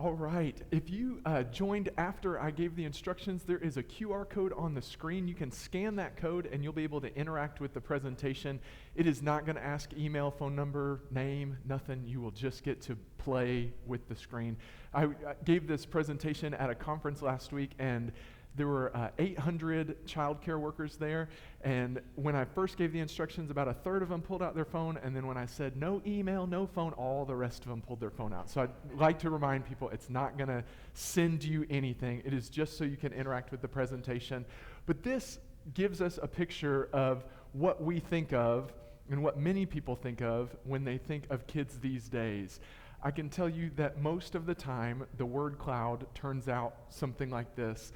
All right. If you joined after I gave the instructions, there is a QR code on the screen. You can scan that code and you'll be able to interact with the presentation. It is not going to ask email, phone number, name, nothing. You will just get to play with the screen. I gave this presentation at a conference last week, and there were 800 child care workers there, and when I first gave the instructions, about a third of them pulled out their phone, and then when I said no email, no phone, all the rest of them pulled their phone out. So I'd like to remind people it's not going to send you anything. It is just so you can interact with the presentation. But this gives us a picture of what we think of and what many people think of when they think of kids these days. I can tell you that most of the time, the word cloud turns out something like this.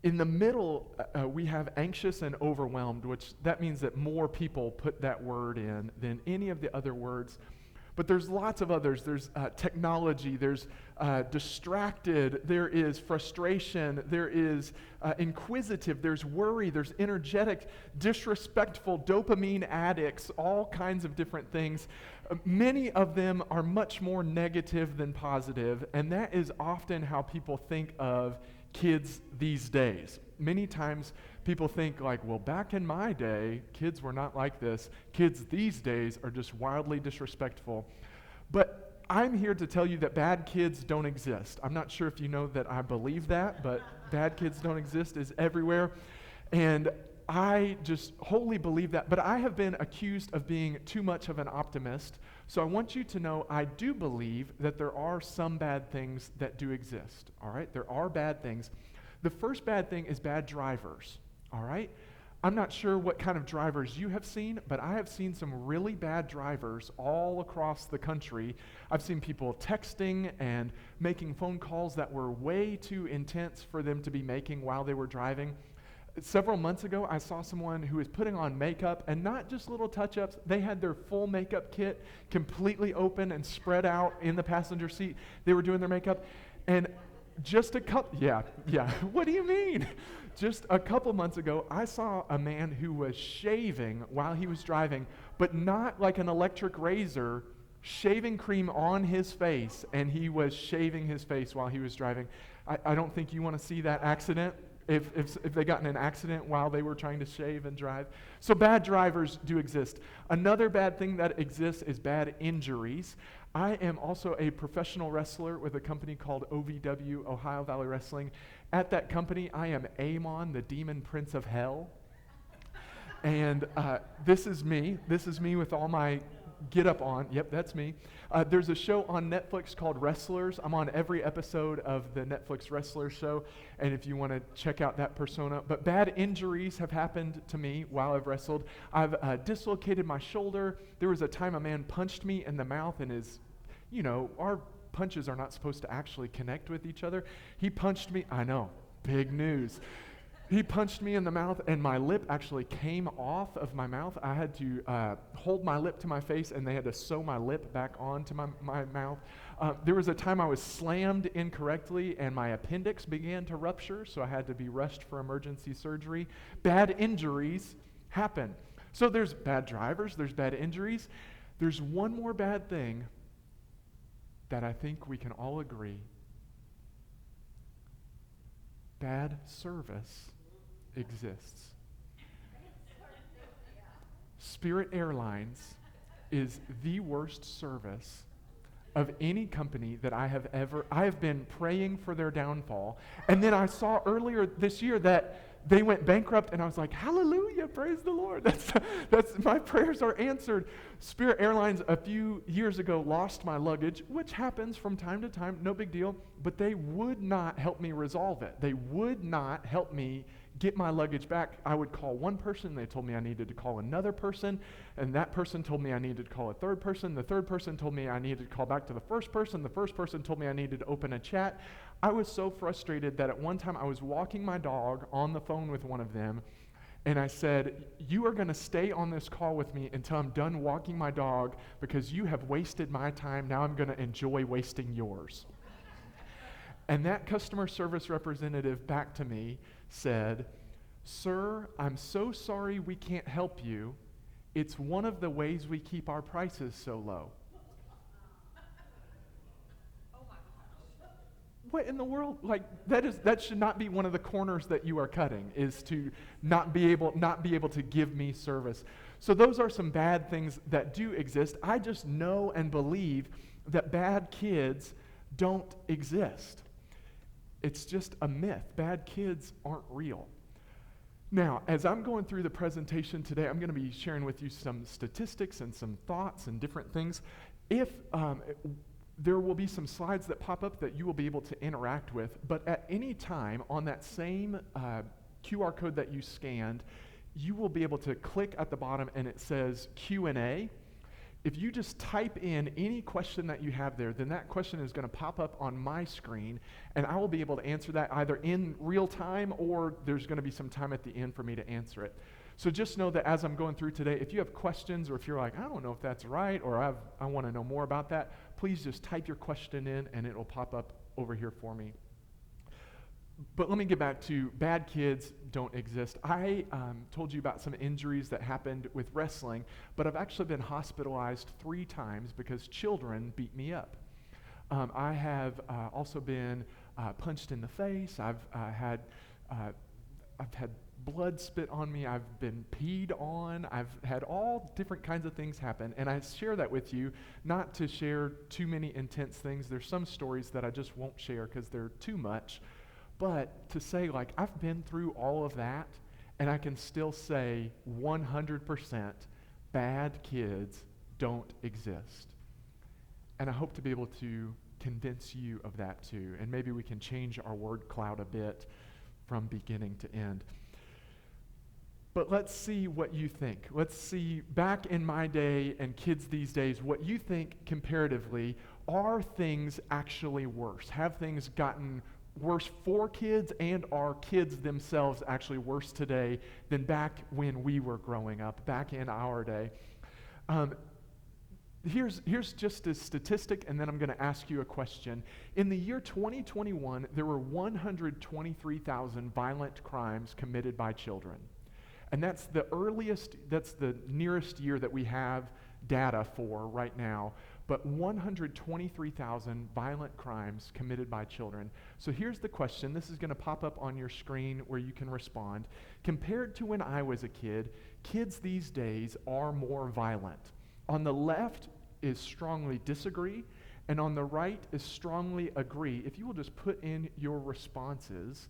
In the middle, we have anxious and overwhelmed, which that means that more people put that word in than any of the other words. But there's lots of others. There's technology, there's distracted, there is frustration, there is inquisitive, there's worry, there's energetic, disrespectful, dopamine addicts, all kinds of different things. Many of them are much more negative than positive, and that is often how people think of kids these days. Many times people think like, well, back in my day, kids were not like this. Kids these days are just wildly disrespectful. But I'm here to tell you that bad kids don't exist. I'm not sure if you know that I believe that, but bad kids don't exist is everywhere. And I just wholly believe that. But I have been accused of being too much of an optimist. So I want you to know I do believe that there are some bad things that do exist. All right? There are bad things. The first bad thing is bad drivers. All right? I'm not sure what kind of drivers you have seen, but I have seen some really bad drivers all across the country. I've seen people texting and making phone calls that were way too intense for them to be making while they were driving. Several months ago, I saw someone who was putting on makeup, and not just little touch-ups. They had their full makeup kit completely open and spread out in the passenger seat. They were doing their makeup, and just a couple, yeah, what do you mean? Just a couple months ago, I saw a man who was shaving while he was driving, but not like an electric razor, shaving cream on his face, and he was shaving his face while he was driving. I don't think you want to see that accident. If they got in an accident while they were trying to shave and drive. So bad drivers do exist. Another bad thing that exists is bad injuries. I am also a professional wrestler with a company called OVW, Ohio Valley Wrestling. At that company, I am Amon, the demon prince of hell. And this is me. This is me with all my get up on. Yep, that's me. There's a show on Netflix called Wrestlers. I'm on every episode of the Netflix Wrestlers show, and if you want to check out that persona. But bad injuries have happened to me while I've wrestled. I've dislocated my shoulder. There was a time a man punched me in the mouth, and our punches are not supposed to actually connect with each other. He punched me. I know, big news. He punched me in the mouth, and my lip actually came off of my mouth. I had to hold my lip to my face, and they had to sew my lip back onto my mouth. There was a time I was slammed incorrectly, and my appendix began to rupture, so I had to be rushed for emergency surgery. Bad injuries happen. So there's bad drivers, there's bad injuries. There's one more bad thing that I think we can all agree. Bad service exists. Spirit Airlines is the worst service of any company that I have been praying for their downfall. And then I saw earlier this year that they went bankrupt, and I was like, hallelujah, praise the Lord. That's my prayers are answered. Spirit Airlines a few years ago lost my luggage, which happens from time to time, no big deal, but they would not help me resolve it. They would not help me get my luggage back. I would call one person, they told me I needed to call another person, and that person told me I needed to call a third person. The third person told me I needed to call back to the first person. The first person told me I needed to open a chat. I was so frustrated that at one time I was walking my dog on the phone with one of them, and I said, you are going to stay on this call with me until I'm done walking my dog because you have wasted my time. Now I'm going to enjoy wasting yours. And that customer service representative back to me said, sir, I'm so sorry we can't help you. It's one of the ways we keep our prices so low. what in the world? Like that should not be one of the corners that you are cutting, is to not be able to give me service. So those are some bad things that do exist. I just know and believe that bad kids don't exist. It's just a myth. Bad kids aren't real. Now, as I'm going through the presentation today, I'm going to be sharing with you some statistics and some thoughts and different things. If there will be some slides that pop up that you will be able to interact with, but at any time on that same QR code that you scanned, you will be able to click at the bottom and it says Q&A. If you just type in any question that you have there, then that question is going to pop up on my screen, and I will be able to answer that either in real time or there's going to be some time at the end for me to answer it. So just know that as I'm going through today, if you have questions or if you're like, I don't know if that's right, or I want to know more about that, please just type your question in and it will pop up over here for me. But let me get back to bad kids don't exist. I told you about some injuries that happened with wrestling, but I've actually been hospitalized 3 times because children beat me up. I have also been punched in the face. I've had blood spit on me. I've been peed on. I've had all different kinds of things happen, and I share that with you not to share too many intense things. There's some stories that I just won't share because they're too much. But to say, like, I've been through all of that, and I can still say 100% bad kids don't exist. And I hope to be able to convince you of that too. And maybe we can change our word cloud a bit from beginning to end. But let's see what you think. Let's see, back in my day and kids these days, what you think comparatively. Are things actually worse? Have things gotten worse for kids, and are kids themselves actually worse today than back when we were growing up, back in our day? Here's just a statistic, and then I'm going to ask you a question. In the year 2021, there were 123,000 violent crimes committed by children. And that's the nearest year that we have data for right now. But 123,000 violent crimes committed by children. So here's the question. This is going to pop up on your screen where you can respond. Compared to when I was a kid, kids these days are more violent. On the left is strongly disagree, and on the right is strongly agree. If you will just put in your responses,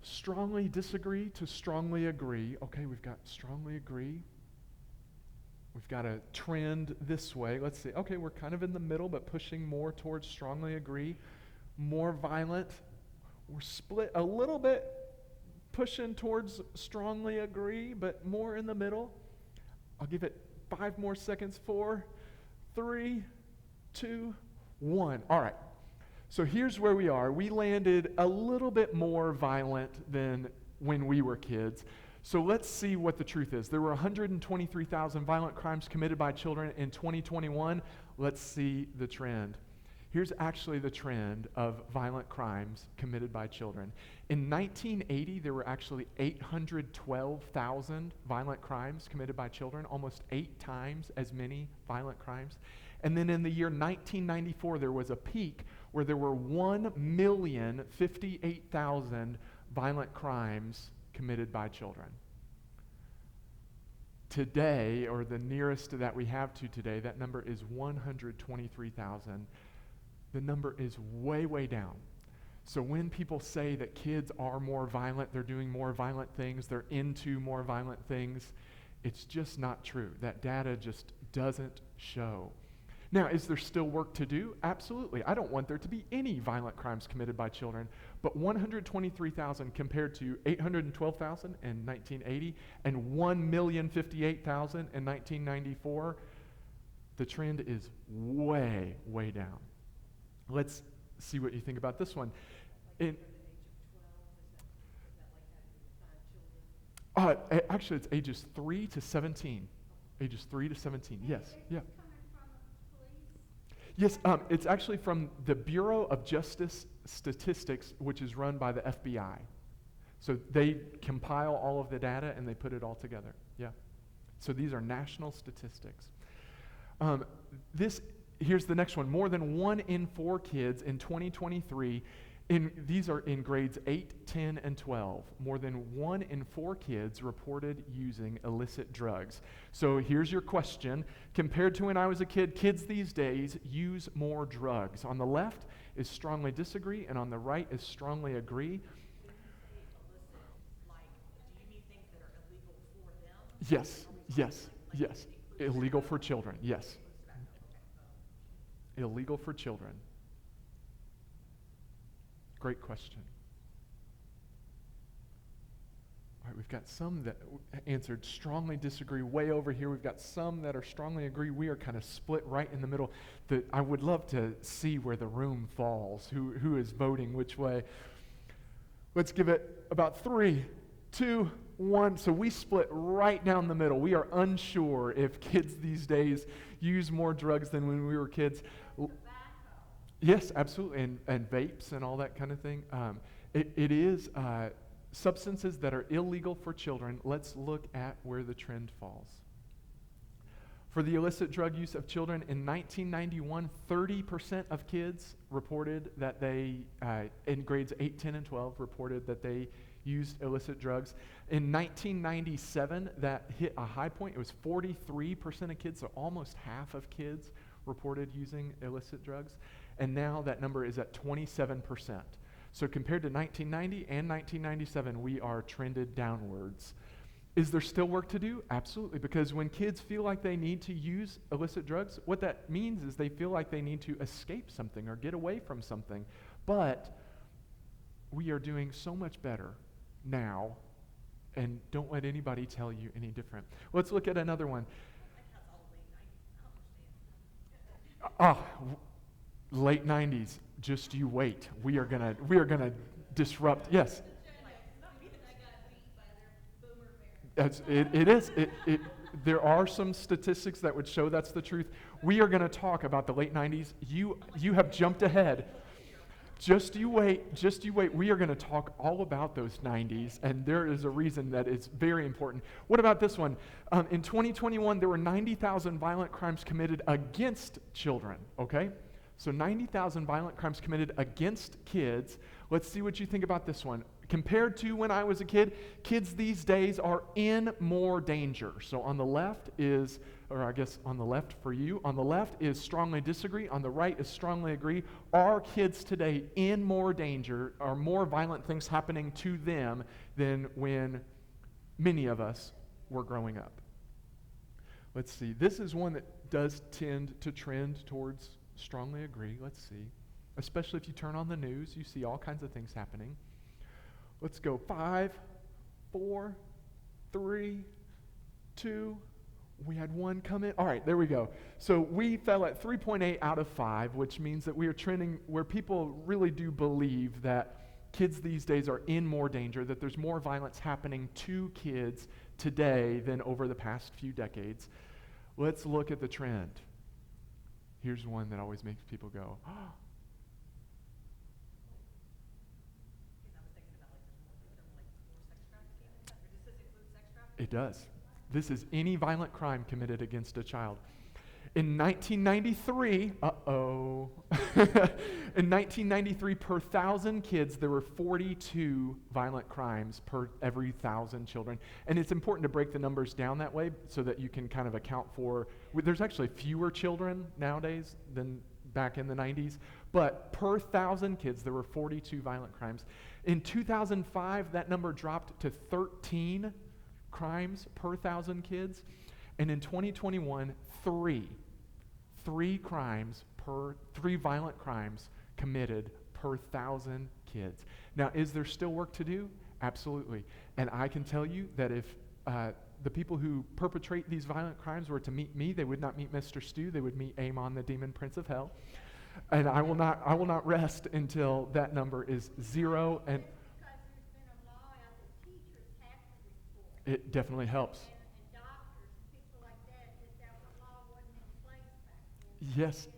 strongly disagree to strongly agree. Okay, we've got strongly agree. We've got a trend this way. Let's see. Okay, we're kind of in the middle, but pushing more towards strongly agree. More violent. We're split a little bit, pushing towards strongly agree, but more in the middle. I'll give it 5 more seconds. 4, 3, 2, 1. All right. So here's where we are. We landed a little bit more violent than when we were kids. So let's see what the truth is. There were 123,000 violent crimes committed by children in 2021. Let's see the trend. Here's actually the trend of violent crimes committed by children. In 1980, there were actually 812,000 violent crimes committed by children, almost 8 times as many violent crimes. And then in the year 1994, there was a peak where there were 1,058,000 violent crimes committed by children. Today, or the nearest that we have to today, that number is 123,000. The number is way, way down. So when people say that kids are more violent, they're doing more violent things, they're into more violent things, it's just not true. That data just doesn't show. Now, is there still work to do? Absolutely. I don't want there to be any violent crimes committed by children, but 123,000 compared to 812,000 in 1980 and 1,058,000 in 1994, the trend is way, way down. Let's see what you think about this one. Actually, it's ages 3 to 17. Ages 3 to 17, yes, yeah. Yes, it's actually from the Bureau of Justice Statistics, which is run by the FBI. So they compile all of the data and they put it all together. Yeah. So these are national statistics. This Here's the next one. More than 1 in 4 kids in 2023, these are in grades 8, 10, and 12. More than 1 in 4 kids reported using illicit drugs. So here's your question. Compared to when I was a kid, kids these days use more drugs. On the left is strongly disagree, and on the right is strongly agree. Yes, yes, yes. Illegal for children, yes. Illegal for children. Great question. All right, we've got some that answered strongly disagree way over here. We've got some that are strongly agree. We are kind of split right in the middle. I would love to see where the room falls, who is voting which way. Let's give it about 3, 2, 1. So we split right down the middle. We are unsure if kids these days use more drugs than when we were kids. Yes, absolutely, and vapes and all that kind of thing. It is substances that are illegal for children. Let's look at where the trend falls. For the illicit drug use of children, in 1991, 30% of kids reported that they, in grades 8, 10, and 12, reported that they used illicit drugs. In 1997, that hit a high point. It was 43% of kids, so almost half of kids reported using illicit drugs. And now that number is at 27%. So compared to 1990 and 1997, we are trended downwards. Is there still work to do? Absolutely, because when kids feel like they need to use illicit drugs, what that means is they feel like they need to escape something or get away from something. But we are doing so much better now, and don't let anybody tell you any different. Let's look at another one. Late 90s, just you wait. We are gonna disrupt. Yes. It is. There are some statistics that would show that's the truth. We are going to talk about the late 90s. You have jumped ahead. Just you wait. We are going to talk all about those 90s, and there is a reason that it's very important. What about this one? In 2021, there were 90,000 violent crimes committed against children, okay? So 90,000 violent crimes committed against kids. Let's see what you think about this one. Compared to when I was a kid, kids these days are in more danger. So on the left is, or I guess on the left for you, on the left is strongly disagree, on the right is strongly agree. Are kids today in more danger? Are more violent things happening to them than when many of us were growing up? Let's see. This is one that does tend to trend towards strongly agree. Let's see. Especially if you turn on the news, you see all kinds of things happening. Let's go. 5, 4, 3, 2. We had one come in. All right, there we go. So we fell at 3.8 out of 5, which means that we are trending where people really do believe that kids these days are in more danger, that there's more violence happening to kids today than over the past few decades. Let's look at the trend. Here's one that always makes people go, oh. It does. This is any violent crime committed against a child. In 1993, in 1993, per 1,000 kids, there were 42 violent crimes per every 1,000 children. And it's important to break the numbers down that way so that you can kind of account for, there's actually fewer children nowadays than back in the 90s, but per 1,000 kids, there were 42 violent crimes. In 2005, that number dropped to 13 crimes per 1,000 kids, and in 2021, three violent crimes committed per 1,000 kids. Now, is there still work to do? Absolutely. And I can tell you that if the people who perpetrate these violent crimes were to meet me, they would not meet Mr. Stu, they would meet Amon, the demon prince of hell. And I will not rest until that number is 0. And it definitely helps. And doctors, people like that, that law wasn't in place back then. Yes.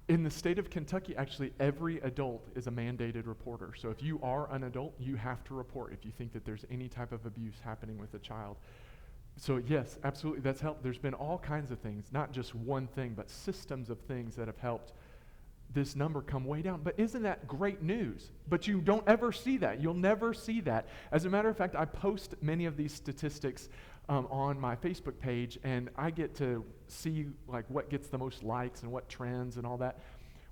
In the state of Kentucky, actually, every adult is a mandated reporter. So if you are an adult, you have to report if you think that there's any type of abuse happening with a child. So yes, absolutely, that's helped. There's been all kinds of things, not just one thing, but systems of things that have helped this number come way down. But isn't that great news? But you don't ever see that. You'll never see that. As a matter of fact, I post many of these statistics on my Facebook page, and I get to see like what gets the most likes and what trends and all that.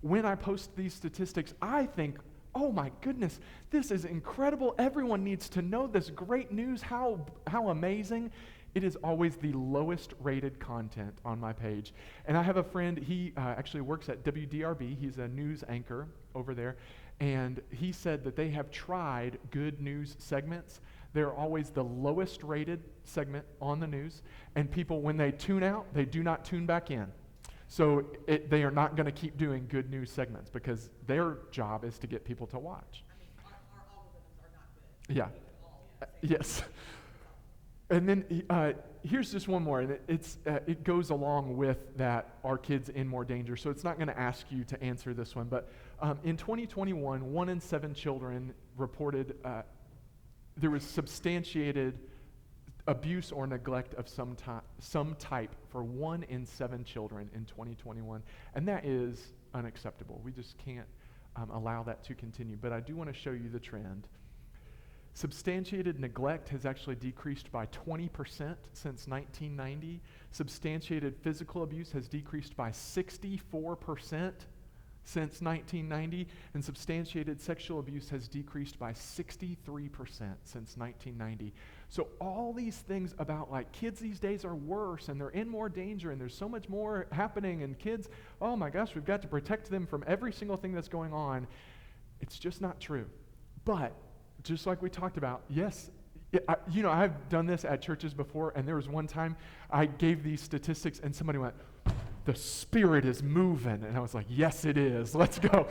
When I post these statistics, I think, oh my goodness, this is incredible. Everyone needs to know this great news. How amazing. It is always the lowest rated content on my page. And I have a friend, he actually works at WDRB. He's a news anchor over there. And he said that they have tried good news segments. They're always the lowest rated segment on the news. And people, when they tune out, they do not tune back in. So they are not going to keep doing good news segments because their job is to get people to watch. I mean, our algorithms are not good. Yeah. Yes. And then here's just one more, and it goes along with that, are kids in more danger? So it's not going to ask you to answer this one, but in 2021, 1 in 7 children reported there was substantiated abuse or neglect of some type for 1 in 7 children in 2021, and that is unacceptable. We just can't allow that to continue. But I do want to show you the trend. Substantiated neglect has actually decreased by 20% since 1990. Substantiated physical abuse has decreased by 64% since 1990. And substantiated sexual abuse has decreased by 63% since 1990. So all these things about like kids these days are worse and they're in more danger and there's so much more happening and kids, oh my gosh, we've got to protect them from every single thing that's going on. It's just not true. But just like we talked about, yes, I've done this at churches before, and there was one time I gave these statistics, and somebody went, the Spirit is moving. And I was like, yes, it is. Let's go.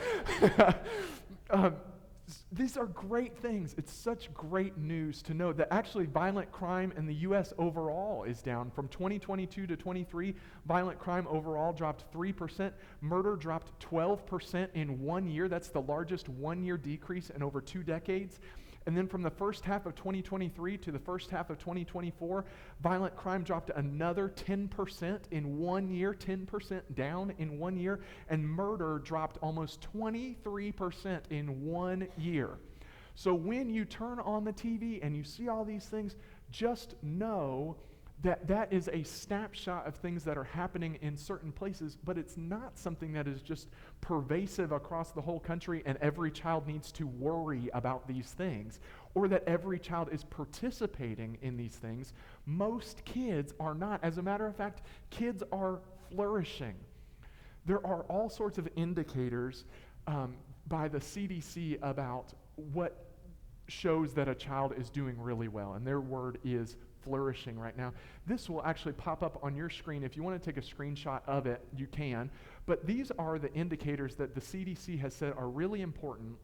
These are great things. It's such great news to know that actually violent crime in the U.S. overall is down. From 2022 to 23, violent crime overall dropped 3%. Murder dropped 12% in 1 year. That's the largest one-year decrease in over 2 decades. And then from the first half of 2023 to the first half of 2024, violent crime dropped another 10% in 1 year, 10% down in 1 year, and murder dropped almost 23% in 1 year. So when you turn on the TV and you see all these things, just know that that is a snapshot of things that are happening in certain places, but it's not something that is just pervasive across the whole country and every child needs to worry about these things, or that every child is participating in these things. Most kids are not. As a matter of fact, kids are flourishing. There are all sorts of indicators by the CDC about what shows that a child is doing really well, and their word is flourishing right now. This will actually pop up on your screen. If you want to take a screenshot of it, you can. But these are the indicators that the CDC has said are really important.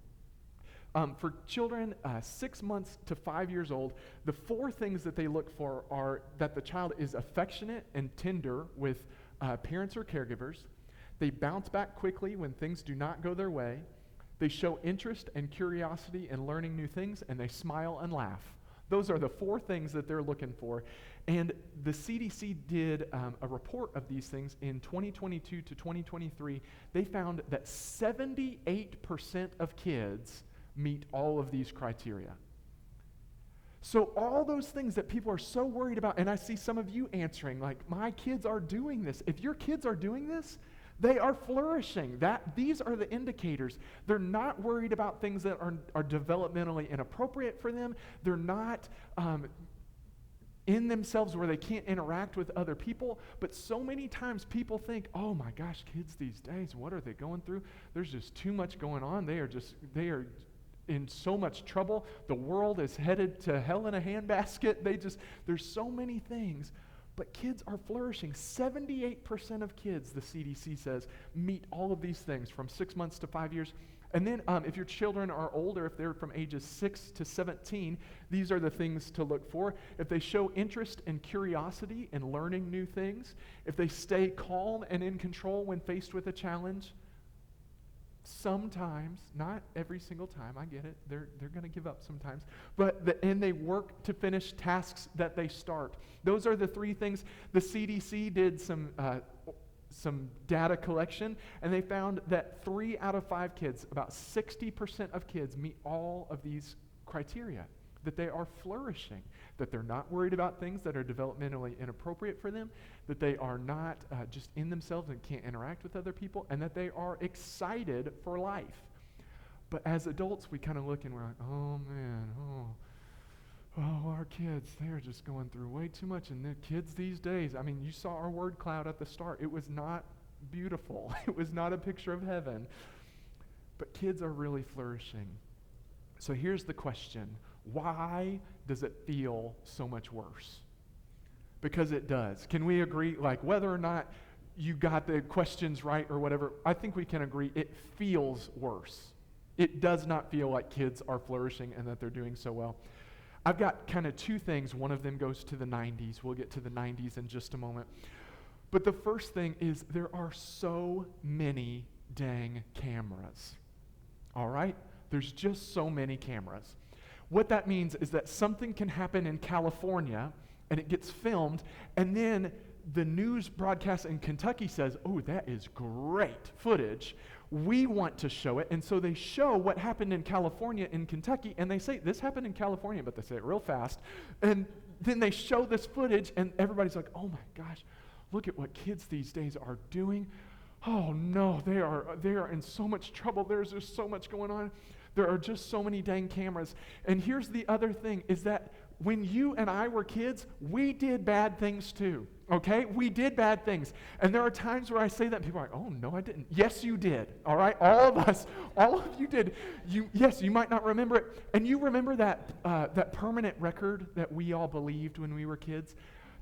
For children 6 months to 5 years old, the 4 things that they look for are that the child is affectionate and tender with parents or caregivers. They bounce back quickly when things do not go their way. They show interest and curiosity in learning new things, and they smile and laugh. Those are the 4 things that they're looking for. And the CDC did a report of these things in 2022 to 2023. They found that 78% of kids meet all of these criteria. So all those things that people are so worried about, and I see some of you answering, like, my kids are doing this. If your kids are doing this, they are flourishing. These are the indicators. They're not worried about things that are developmentally inappropriate for them. They're not in themselves where they can't interact with other people. But so many times people think, oh my gosh, kids these days, what are they going through? There's just too much going on. They are in so much trouble. The world is headed to hell in a handbasket. There's so many things. But kids are flourishing. 78% of kids, the CDC says, meet all of these things from 6 months to 5 years. And then if your children are older, if they're from ages 6 to 17, these are the things to look for. If they show interest and curiosity in learning new things, if they stay calm and in control when faced with a challenge, sometimes, not every single time, I get it, they're going to give up sometimes, and they work to finish tasks that they start. Those are the three things. The CDC did some data collection, and they found that 3 out of 5 kids, about 60% of kids, meet all of these criteria, that they are flourishing, that they're not worried about things that are developmentally inappropriate for them, that they are not just in themselves and can't interact with other people, and that they are excited for life. But as adults, we kind of look and we're like, oh man, our kids, they're just going through way too much. And the kids these days, I mean, you saw our word cloud at the start. It was not beautiful. It was not a picture of heaven. But kids are really flourishing. So here's the question. Why does it feel so much worse? Because it does. Can we agree, like, whether or not you got the questions right or whatever, I think we can agree it feels worse. It does not feel like kids are flourishing and that they're doing so well. I've got kind of 2 things. One of them goes to the 90s. We'll get to the 90s in just a moment. But the first thing is there are so many dang cameras. All right? There's just so many cameras. What that means is that something can happen in California and it gets filmed, and then the news broadcast in Kentucky says, oh, that is great footage. We want to show it. And so they show what happened in California in Kentucky, and they say, this happened in California, but they say it real fast. And then they show this footage, and everybody's like, oh my gosh, look at what kids these days are doing. Oh no, they are in so much trouble. There's just so much going on. There are just so many dang cameras. And here's the other thing, is that when you and I were kids, we did bad things too, okay? We did bad things. And there are times where I say that, and people are like, oh, no, I didn't. Yes, you did, all right? All of us, all of you did. Yes, you might not remember it. And you remember that permanent record that we all believed when we were kids?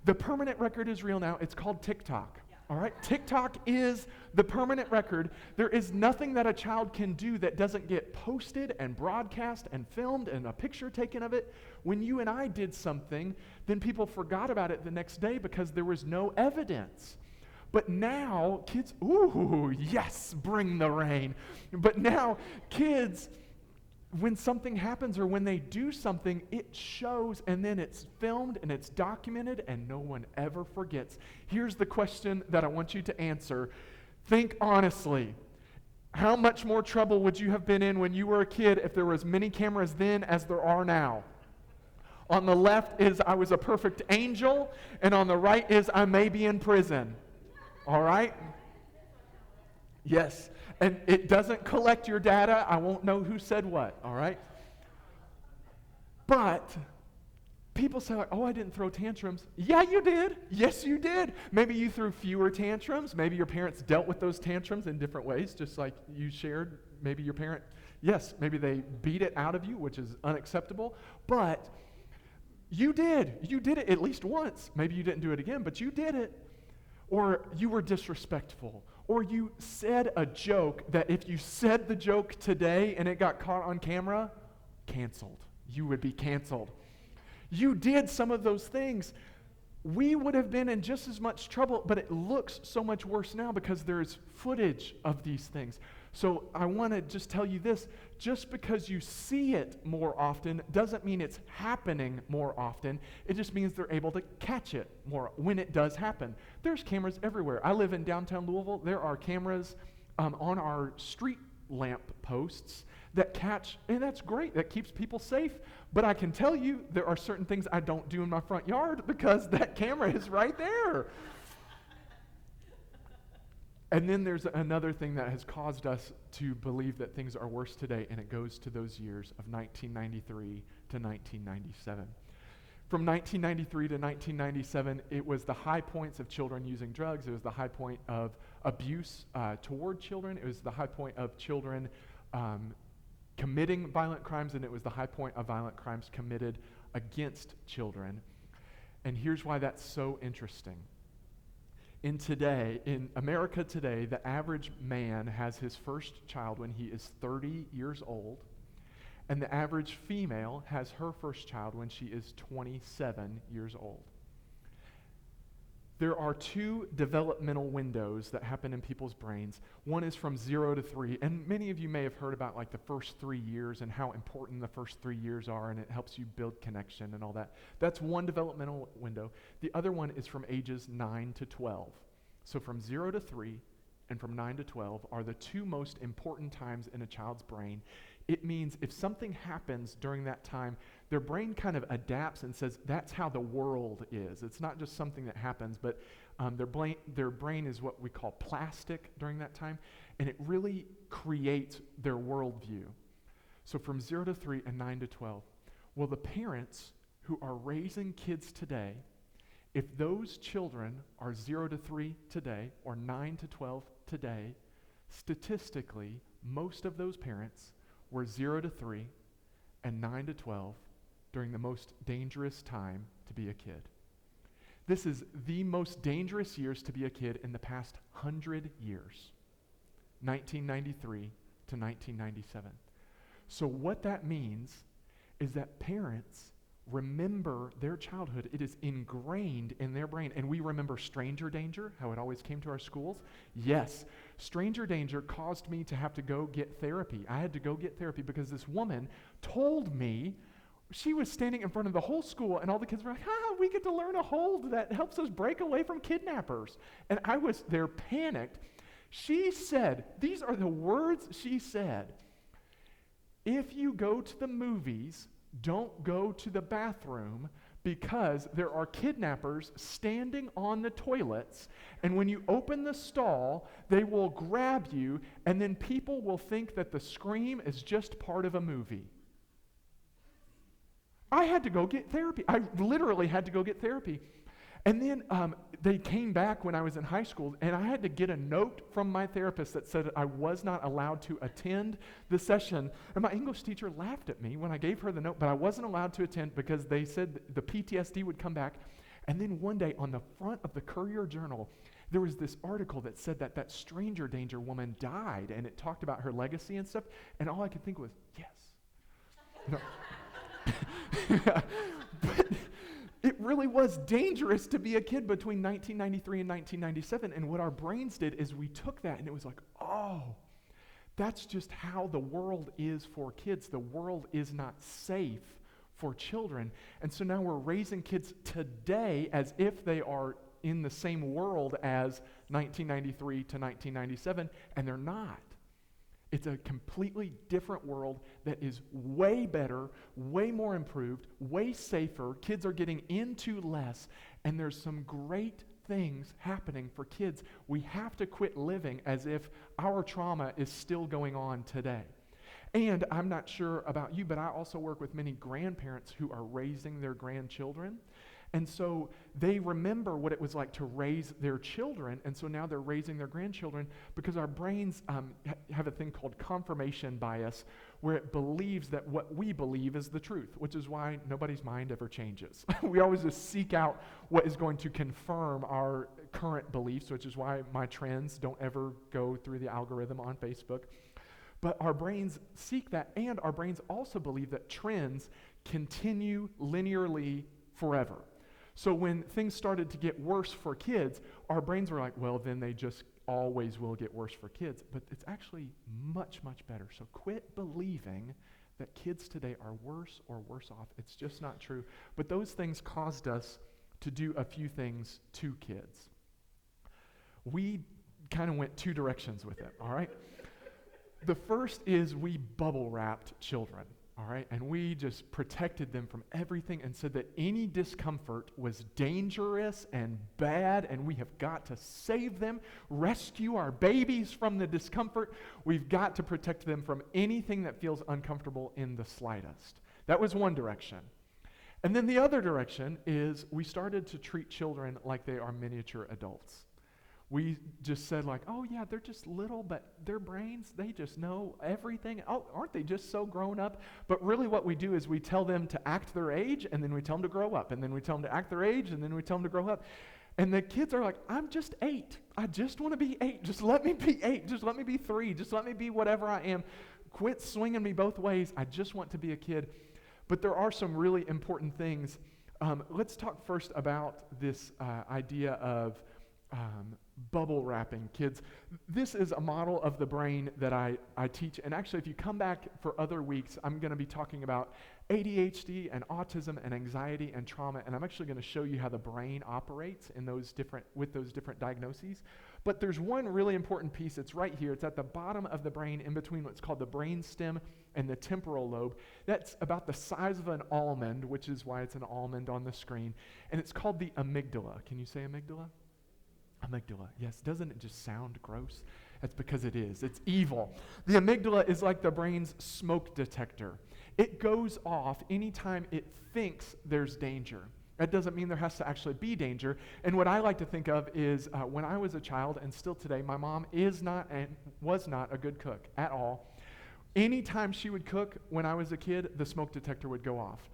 The permanent record is real now. It's called TikTok. All right? TikTok is the permanent record. There is nothing that a child can do that doesn't get posted and broadcast and filmed and a picture taken of it. When you and I did something, then people forgot about it the next day because there was no evidence. But now, kids, ooh, yes, bring the rain. But now, kids, when something happens or when they do something, it shows and then it's filmed and it's documented and no one ever forgets. Here's the question that I want you to answer. Think honestly. How much more trouble would you have been in when you were a kid if there were as many cameras then as there are now? On the left is I was a perfect angel, and on the right is I may be in prison. All right? Yes. And it doesn't collect your data. I won't know who said what, all right? But people say, like, oh, I didn't throw tantrums. Yeah, you did. Yes, you did. Maybe you threw fewer tantrums. Maybe your parents dealt with those tantrums in different ways, just like you shared. Maybe your parent, yes, maybe they beat it out of you, which is unacceptable. But you did. You did it at least once. Maybe you didn't do it again, but you did it. Or you were disrespectful. Or you said a joke that if you said the joke today and it got caught on camera, canceled. You would be canceled. You did some of those things. We would have been in just as much trouble, but it looks so much worse now because there's footage of these things. So I want to just tell you this. Just because you see it more often doesn't mean it's happening more often. It just means they're able to catch it more when it does happen. There's cameras everywhere. I live in downtown Louisville. There are cameras on our street lamp posts that catch, and that's great. That keeps people safe. But I can tell you there are certain things I don't do in my front yard because that camera is right there. And then there's another thing that has caused us to believe that things are worse today, and it goes to those years of 1993 to 1997. From 1993 to 1997, it was the high points of children using drugs. It was the high point of abuse toward children. It was the high point of children committing violent crimes, and it was the high point of violent crimes committed against children. And here's why that's so interesting. In America today, the average man has his first child when he is 30 years old, and the average female has her first child when she is 27 years old. There are two developmental windows that happen in people's brains. One is from 0 to 3, and many of you may have heard about like the first 3 years and how important the first 3 years are, and it helps you build connection and all that. That's one developmental window. The other one is from ages 9 to 12. So from 0 to 3 and from 9 to 12 are the two most important times in a child's brain. It means if something happens during that time, their brain kind of adapts and says, that's how the world is. It's not just something that happens, but their brain is what we call plastic during that time, and it really creates their worldview. So from 0 to 3 and 9 to 12. Well, the parents who are raising kids today, if those children are 0 to 3 today or 9 to 12 today, statistically, most of those parents were 0 to 3 and 9 to 12 during the most dangerous time to be a kid. This is the most dangerous years to be a kid in the past 100 years, 1993 to 1997. So what that means is that parents remember their childhood. It is ingrained in their brain. And we remember stranger danger, how it always came to our schools. Yes, stranger danger caused me to have to go get therapy. I had to go get therapy because this woman told me, she was standing in front of the whole school and all the kids were like, we get to learn a hold that helps us break away from kidnappers. And I was there panicked. She said, these are the words she said, if you go to the movies, don't go to the bathroom because there are kidnappers standing on the toilets, and when you open the stall, they will grab you, and then people will think that the scream is just part of a movie. I had to go get therapy. I literally had to go get therapy. And then they came back when I was in high school, and I had to get a note from my therapist that said I was not allowed to attend the session. And my English teacher laughed at me when I gave her the note, but I wasn't allowed to attend because they said the PTSD would come back. And then one day on the front of the Courier-Journal, there was this article that said that that stranger danger woman died, and it talked about her legacy and stuff, and all I could think was, yes. You know, but it really was dangerous to be a kid between 1993 and 1997, and what our brains did is we took that and it was like, oh, that's just how the world is for kids. The world is not safe for children, and so now we're raising kids today as if they are in the same world as 1993 to 1997, and they're not. It's a completely different world that is way better, way more improved, way safer. Kids are getting into less, and there's some great things happening for kids. We have to quit living as if our trauma is still going on today. And I'm not sure about you, but I also work with many grandparents who are raising their grandchildren. And so they remember what it was like to raise their children, and so now they're raising their grandchildren because our brains have a thing called confirmation bias, where it believes that what we believe is the truth, which is why nobody's mind ever changes. We always just seek out what is going to confirm our current beliefs, which is why my trends don't ever go through the algorithm on Facebook. But our brains seek that, and our brains also believe that trends continue linearly forever. So when things started to get worse for kids, our brains were like, well, then they just always will get worse for kids. But it's actually much, much better. So quit believing that kids today are worse or worse off. It's just not true. But those things caused us to do a few things to kids. We kind of went two directions with it, all right? The first is we bubble wrapped children. All right, and we just protected them from everything and said that any discomfort was dangerous and bad, and we have got to save them, rescue our babies from the discomfort. We've got to protect them from anything that feels uncomfortable in the slightest. That was one direction. And then the other direction is we started to treat children like they are miniature adults. We just said like, oh yeah, they're just little, but their brains, they just know everything. Oh, aren't they just so grown up? But really what we do is we tell them to act their age, and then we tell them to grow up, and then we tell them to act their age, and then we tell them to grow up. And the kids are like, I'm just 8. I just want to be 8. Just let me be 8. Just let me be 3. Just let me be whatever I am. Quit swinging me both ways. I just want to be a kid. But there are some really important things Let's talk first about this idea of bubble wrapping kids. This is a model of the brain that I teach. And actually, if you come back for other weeks, I'm going to be talking about ADHD and autism and anxiety and trauma. And I'm actually going to show you how the brain operates in with those different diagnoses. But there's one really important piece. It's right here. It's at the bottom of the brain in between what's called the brain stem and the temporal lobe. That's about the size of an almond, which is why it's an almond on the screen. And it's called the amygdala. Can you say amygdala? Amygdala, yes. Doesn't it just sound gross? That's because it is. It's evil. The amygdala is like the brain's smoke detector. It goes off anytime it thinks there's danger. That doesn't mean there has to actually be danger. And what I like to think of is when I was a child, and still today, my mom is not and was not a good cook at all. Anytime she would cook when I was a kid, the smoke detector would go off.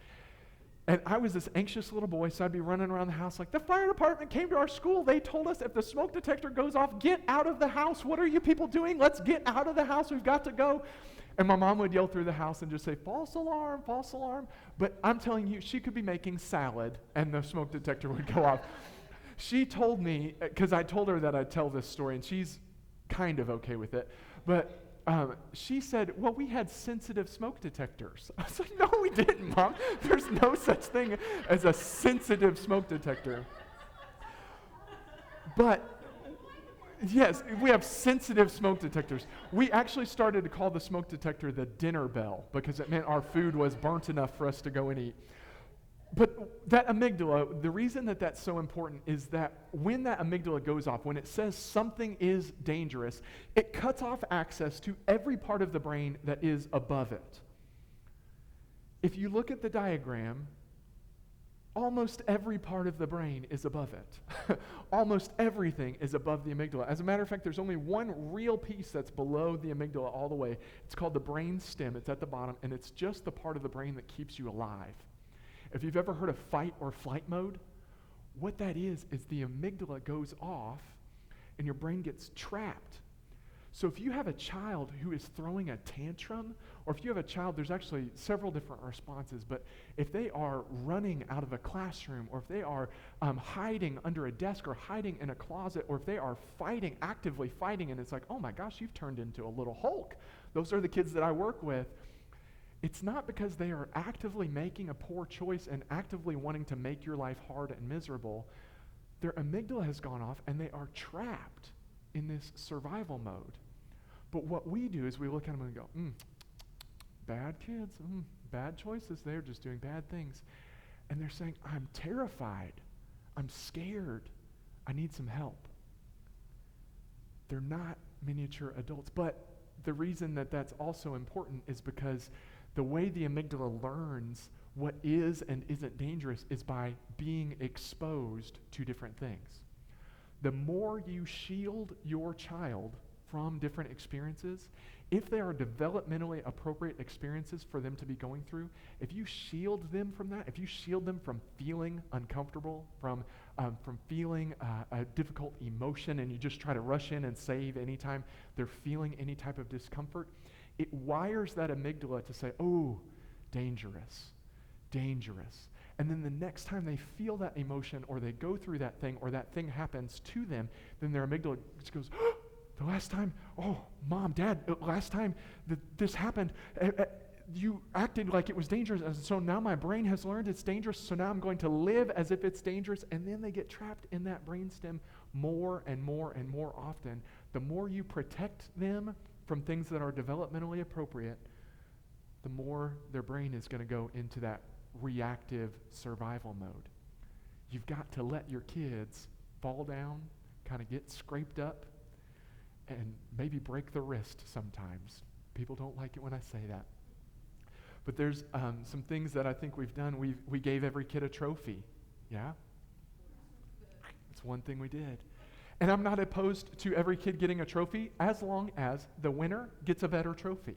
And I was this anxious little boy, so I'd be running around the house like, the fire department came to our school. They told us if the smoke detector goes off, get out of the house. What are you people doing? Let's get out of the house. We've got to go. And my mom would yell through the house and just say, false alarm, false alarm. But I'm telling you, she could be making salad and the smoke detector would go off. She told me, because I told her that I'd tell this story, and she's kind of okay with it, but she said, well, we had sensitive smoke detectors. I was like, no, we didn't, Mom. There's no such thing as a sensitive smoke detector. But yes, we have sensitive smoke detectors. We actually started to call the smoke detector the dinner bell because it meant our food was burnt enough for us to go and eat. But that amygdala, the reason that that's so important is that when that amygdala goes off, when it says something is dangerous, it cuts off access to every part of the brain that is above it. If you look at the diagram, almost every part of the brain is above it. Almost everything is above the amygdala. As a matter of fact, there's only one real piece that's below the amygdala all the way. It's called the brain stem. It's at the bottom, and it's just the part of the brain that keeps you alive. If you've ever heard of fight or flight mode, what that is the amygdala goes off and your brain gets trapped. So if you have a child who is throwing a tantrum, or if you have a child, there's actually several different responses, but if they are running out of a classroom, or if they are hiding under a desk or hiding in a closet, or if they are fighting, actively fighting, and it's like, oh my gosh, you've turned into a little Hulk. Those are the kids that I work with. It's not because they are actively making a poor choice and actively wanting to make your life hard and miserable. Their amygdala has gone off and they are trapped in this survival mode. But what we do is we look at them and go, bad kids, bad choices. They're just doing bad things. And they're saying, I'm terrified. I'm scared. I need some help. They're not miniature adults. But the reason that that's also important is because the way the amygdala learns what is and isn't dangerous is by being exposed to different things. The more you shield your child from different experiences, if they are developmentally appropriate experiences for them to be going through, if you shield them from that, if you shield them from feeling uncomfortable, from feeling a difficult emotion, and you just try to rush in and save anytime they're feeling any type of discomfort, it wires that amygdala to say, oh, dangerous, dangerous. And then the next time they feel that emotion or they go through that thing or that thing happens to them, then their amygdala just goes, oh, the last time, oh, Mom, Dad, last time this happened, you acted like it was dangerous, and so now my brain has learned it's dangerous, so now I'm going to live as if it's dangerous, and then they get trapped in that brainstem more and more and more often. The more you protect them from things that are developmentally appropriate, the more their brain is going to go into that reactive survival mode. You've got to let your kids fall down, kind of get scraped up, and maybe break the wrist sometimes. People don't like it when I say that. But there's some things that I think we've done. We gave every kid a trophy. Yeah? That's one thing we did. And I'm not opposed to every kid getting a trophy as long as the winner gets a better trophy.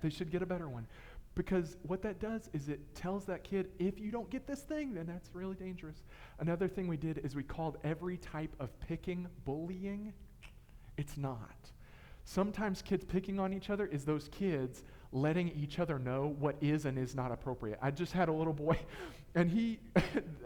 They should get a better one. Because what that does is it tells that kid, if you don't get this thing, then that's really dangerous. Another thing we did is we called every type of picking bullying. It's not. Sometimes kids picking on each other is those kids letting each other know what is and is not appropriate. I just had a little boy, and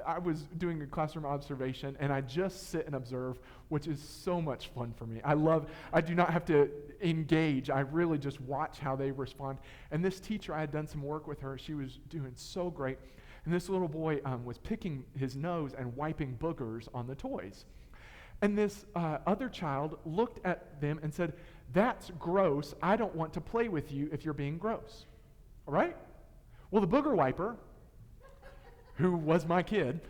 I was doing a classroom observation, and I just sit and observe, which is so much fun for me. I do not have to engage. I really just watch how they respond. And this teacher, I had done some work with her. She was doing so great. And this little boy was picking his nose and wiping boogers on the toys. And this other child looked at them and said, "That's gross. I don't want to play with you if you're being gross." All right? Well, the booger wiper, who was my kid,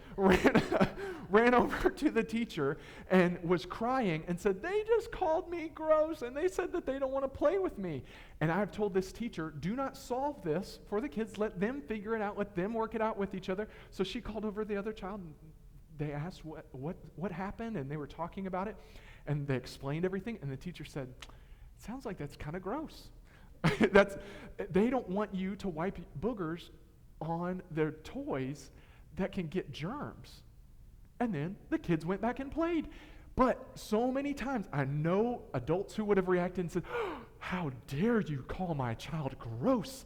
ran over to the teacher and was crying and said, "They just called me gross, and they said that they don't want to play with me." And I've told this teacher, do not solve this for the kids. Let them figure it out. Let them work it out with each other. So she called over the other child, and they asked what happened, and they were talking about it, and they explained everything, and the teacher said, "Sounds like that's kind of gross." They don't want you to wipe boogers on their toys that can get germs. And then the kids went back and played. But so many times, I know adults who would have reacted and said, "How dare you call my child gross?"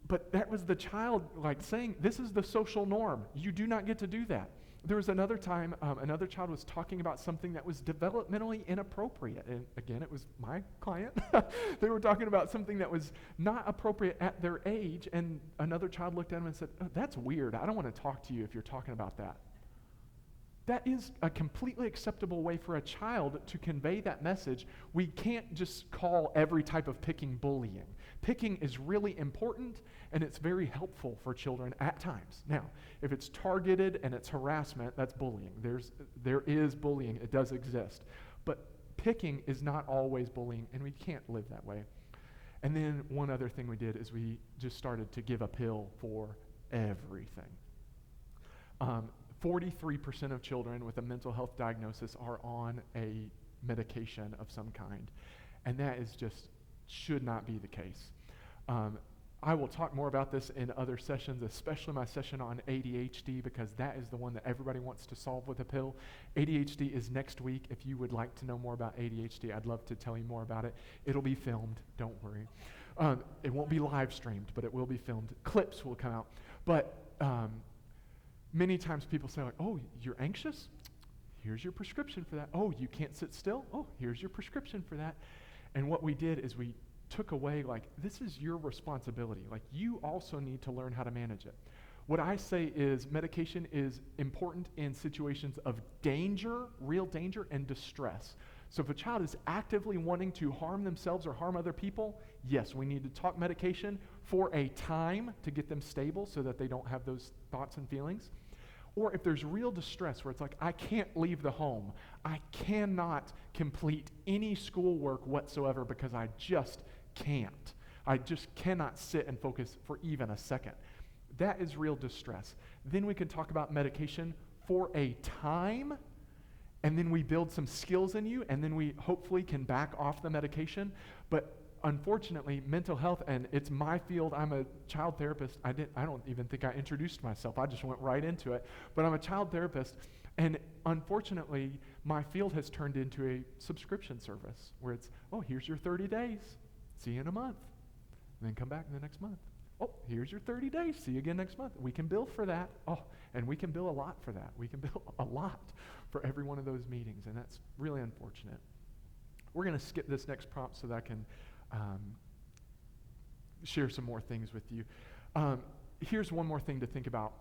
But that was the child saying, this is the social norm. You do not get to do that. There was another time, another child was talking about something that was developmentally inappropriate. And again, it was my client. They were talking about something that was not appropriate at their age. And another child looked at him and said, "Oh, that's weird. I don't want to talk to you if you're talking about that." That is a completely acceptable way for a child to convey that message. We can't just call every type of picking bullying. Picking is really important, and it's very helpful for children at times. Now, if it's targeted and it's harassment, that's bullying. There is bullying. It does exist. But picking is not always bullying, and we can't live that way. And then one other thing we did is we just started to give a pill for everything. 43% of children with a mental health diagnosis are on a medication of some kind. And that is just, should not be the case. I will talk more about this in other sessions, especially my session on ADHD, because that is the one that everybody wants to solve with a pill. ADHD is next week. If you would like to know more about ADHD, I'd love to tell you more about it. It'll be filmed, don't worry. It won't be live streamed, but it will be filmed. Clips will come out. But many times people say, "Oh, you're anxious? Here's your prescription for that. Oh, you can't sit still? Oh, here's your prescription for that." And what we did is we took away, this is your responsibility. You also need to learn how to manage it. What I say is medication is important in situations of danger, real danger, and distress. So if a child is actively wanting to harm themselves or harm other people, yes, we need to talk medication for a time to get them stable so that they don't have those thoughts and feelings. Or if there's real distress where it's I can't leave the home, I cannot complete any schoolwork whatsoever because I just can't. I just cannot sit and focus for even a second. That is real distress. Then we can talk about medication for a time, and then we build some skills in you, and then we hopefully can back off the medication. But unfortunately, mental health, and it's my field, I'm a child therapist. I don't even think I introduced myself. I just went right into it. But I'm a child therapist, and unfortunately, my field has turned into a subscription service where it's, "Oh, here's your 30 days. See you in a month." And then come back in the next month. "Oh, here's your 30 days. See you again next month." We can bill for that. Oh, and we can bill a lot for that. We can bill a lot for every one of those meetings, and that's really unfortunate. We're going to skip this next prompt so that I can share some more things with you. Here's one more thing to think about.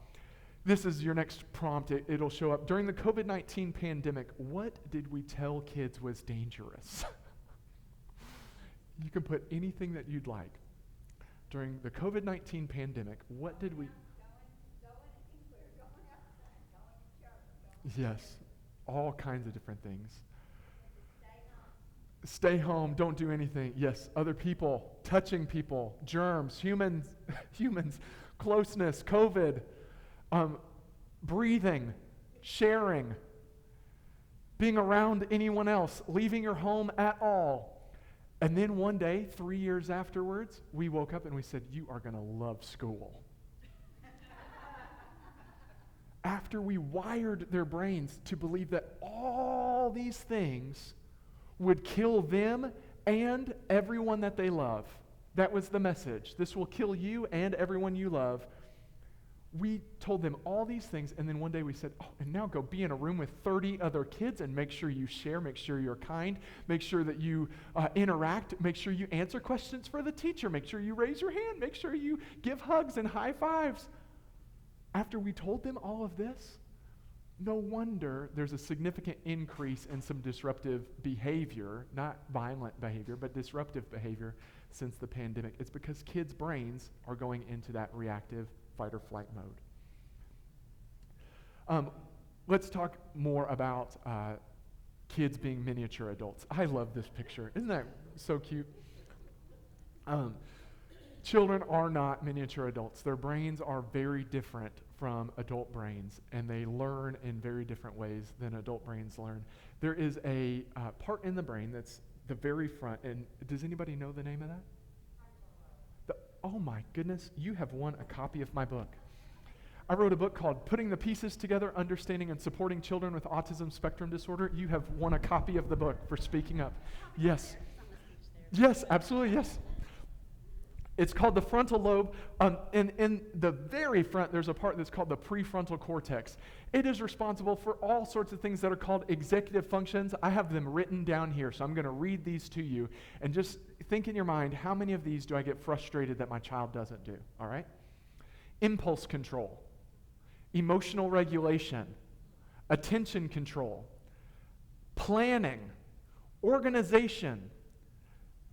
This is your next prompt. It'll show up. During the COVID-19 pandemic, what did we tell kids was dangerous? You can put anything that you'd like. During the COVID-19 pandemic, what did we... Yes, all kinds of different things. Stay home, don't do anything. Yes, other people, touching people, germs, humans, closeness, COVID, breathing, sharing, being around anyone else, leaving your home at all. And then one day, 3 years afterwards, we woke up and we said, "You are going to love school." After we wired their brains to believe that all these things would kill them and everyone that they love. That was the message. This will kill you and everyone you love. We told them all these things, and then one day we said, oh, and now go be in a room with 30 other kids and make sure you share, make sure you're kind, make sure that you interact, make sure you answer questions for the teacher, make sure you raise your hand, make sure you give hugs and high fives. After we told them all of this, no wonder there's a significant increase in some disruptive behavior, not violent behavior, but disruptive behavior since the pandemic. It's because kids' brains are going into that reactive fight or flight mode. Let's talk more about kids being miniature adults. I love this picture. Isn't that so cute? Children are not miniature adults. Their brains are very different from adult brains, and they learn in very different ways than adult brains learn. There is a part in the brain that's the very front, and does anybody know the name of that? Oh my goodness, you have won a copy of my book. I wrote a book called Putting the Pieces Together, Understanding and Supporting Children with Autism Spectrum Disorder. You have won a copy of the book for speaking up. Yes. Yes, absolutely, yes. It's called the frontal lobe. In the very front, there's a part that's called the prefrontal cortex. It is responsible for all sorts of things that are called executive functions. I have them written down here, so I'm going to read these to you. And just think in your mind, how many of these do I get frustrated that my child doesn't do? All right? Impulse control, emotional regulation, attention control, planning, organization,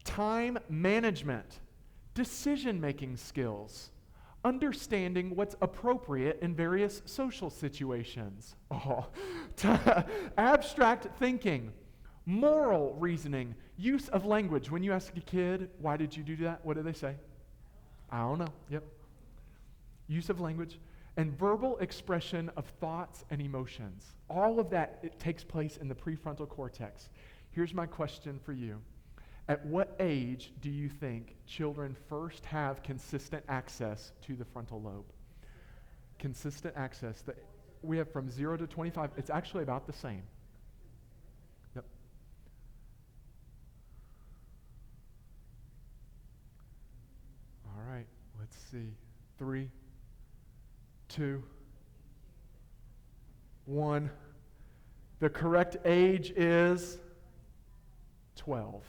time management, decision-making skills, understanding what's appropriate in various social situations, abstract thinking, moral reasoning, use of language. When you ask a kid, why did you do that? What do they say? I don't know. Yep. Use of language and verbal expression of thoughts and emotions. All of that, it takes place in the prefrontal cortex. Here's my question for you. At what age do you think children first have consistent access to the frontal lobe? Consistent access. We have from 0 to 25. It's actually about the same. Yep. All right, let's see. 3, 2, 1. The correct age is 12.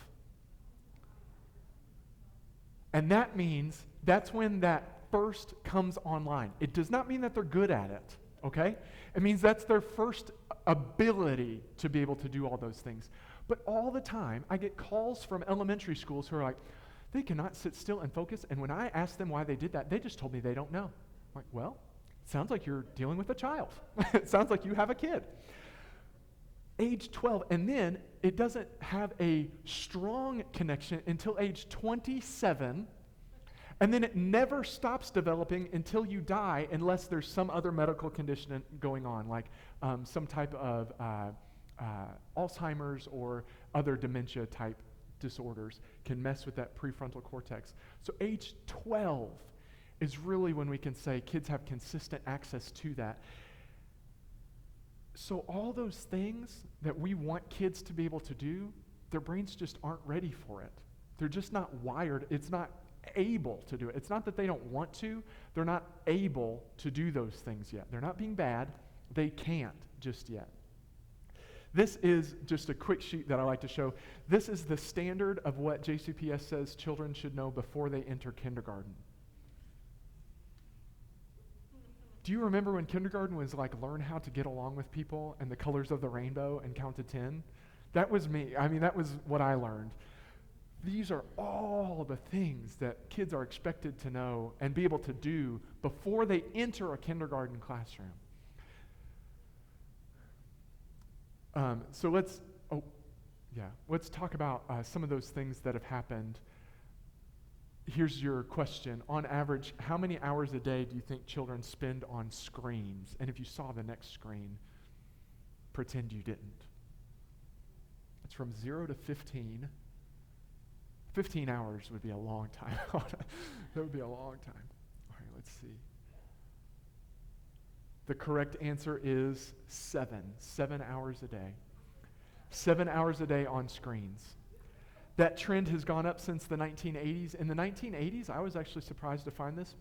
And that means that's when that first comes online. It does not mean that they're good at it, okay? It means that's their first ability to be able to do all those things. But all the time, I get calls from elementary schools who are like, they cannot sit still and focus, and when I ask them why they did that, they just told me they don't know. I'm like, well, it sounds like you're dealing with a child. It sounds like you have a kid. Age 12, and then it doesn't have a strong connection until age 27, and then it never stops developing until you die unless there's some other medical condition going on, like some type of Alzheimer's or other dementia type disorders can mess with that prefrontal cortex. So age 12 is really when we can say kids have consistent access to that. So all those things that we want kids to be able to do, their brains just aren't ready for it. They're just not wired. It's not able to do it. It's not that they don't want to. They're not able to do those things yet. They're not being bad. They can't just yet. This is just a quick sheet that I like to show. This is the standard of what JCPS says children should know before they enter kindergarten. Do you remember when kindergarten was like learn how to get along with people and the colors of the rainbow and count to 10? That was me. I mean, that was what I learned. These are all the things that kids are expected to know and be able to do before they enter a kindergarten classroom. So let's talk about some of those things that have happened. Here's your question. On average, how many hours a day do you think children spend on screens? And if you saw the next screen, pretend you didn't. It's from 0 to 15. 15 hours would be a long time. That would be a long time. All right, let's see. The correct answer is 7. 7 hours a day. 7 hours a day on screens. That trend has gone up since the 1980s. In the 1980s, I was actually surprised to find this.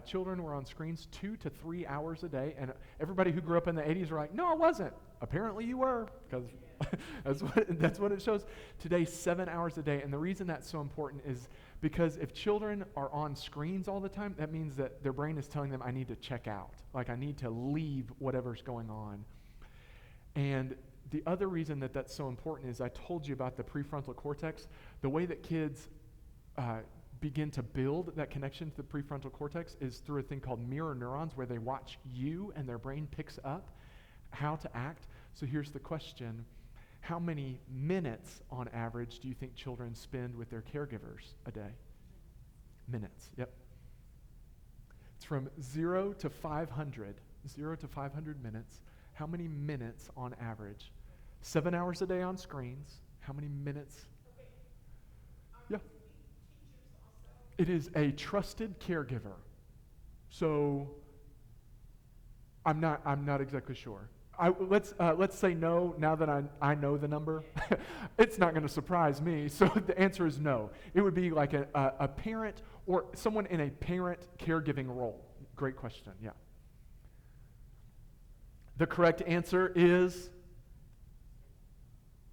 Children were on screens 2 to 3 hours a day, and everybody who grew up in the 80s were like, no, I wasn't. Apparently you were, because that's what it shows. Today, 7 hours a day, and the reason that's so important is because if children are on screens all the time, that means that their brain is telling them, I need to check out. Like, I need to leave whatever's going on. And the other reason that that's so important is I told you about the prefrontal cortex. The way that kids begin to build that connection to the prefrontal cortex is through a thing called mirror neurons, where they watch you and their brain picks up how to act. So here's the question. How many minutes on average do you think children spend with their caregivers a day? Minutes, yep. It's from 0 to 500. 0 to 500 minutes. How many minutes on average? 7 hours a day on screens. How many minutes? Okay. Yeah. Teachers also? It is a trusted caregiver. So I'm not exactly sure. Let's say no, now that I know the number. It's not going to surprise me. So the answer is no. It would be like a parent or someone in a parent caregiving role. Great question, yeah. The correct answer is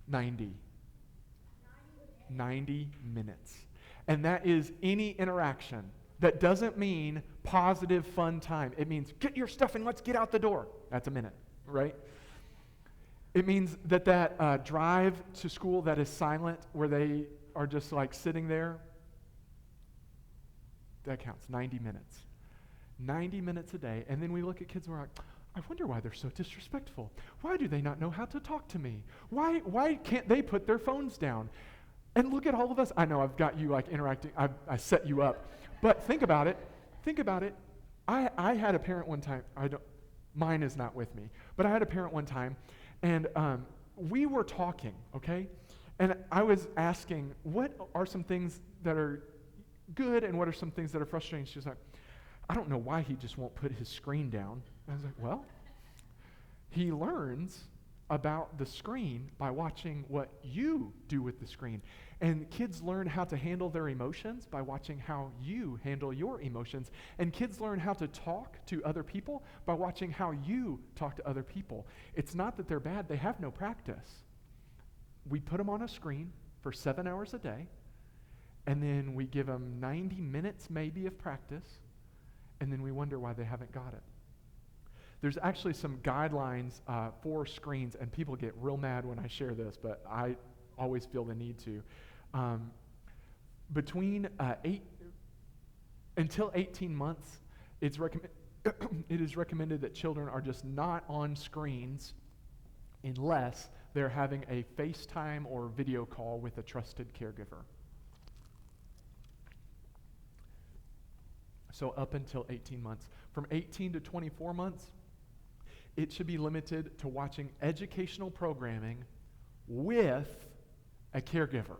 90. 90 minutes. And that is any interaction. That doesn't mean positive, fun time. It means get your stuff and let's get out the door. That's a minute, right? It means that drive to school that is silent, where they are just like sitting there, that counts, 90 minutes. 90 minutes a day. And then we look at kids and we're like, I wonder why they're so disrespectful. Why do they not know how to talk to me? Why can't they put their phones down? And look at all of us. I know I've got you like interacting. I set you up. But think about it. Think about it. I had a parent one time. Mine is not with me. But I had a parent one time, and we were talking, okay? And I was asking, what are some things that are good and what are some things that are frustrating? She was like, I don't know why he just won't put his screen down. I was like, well, he learns about the screen by watching what you do with the screen. And kids learn how to handle their emotions by watching how you handle your emotions. And kids learn how to talk to other people by watching how you talk to other people. It's not that they're bad, they have no practice. We put them on a screen for 7 hours a day, and then we give them 90 minutes maybe of practice, and then we wonder why they haven't got it. There's actually some guidelines for screens, and people get real mad when I share this, but I always feel the need to. Between 8 until 18 months, it is recommended that children are just not on screens unless they're having a FaceTime or video call with a trusted caregiver. So up until 18 months. From 18 to 24 months, it should be limited to watching educational programming with a caregiver,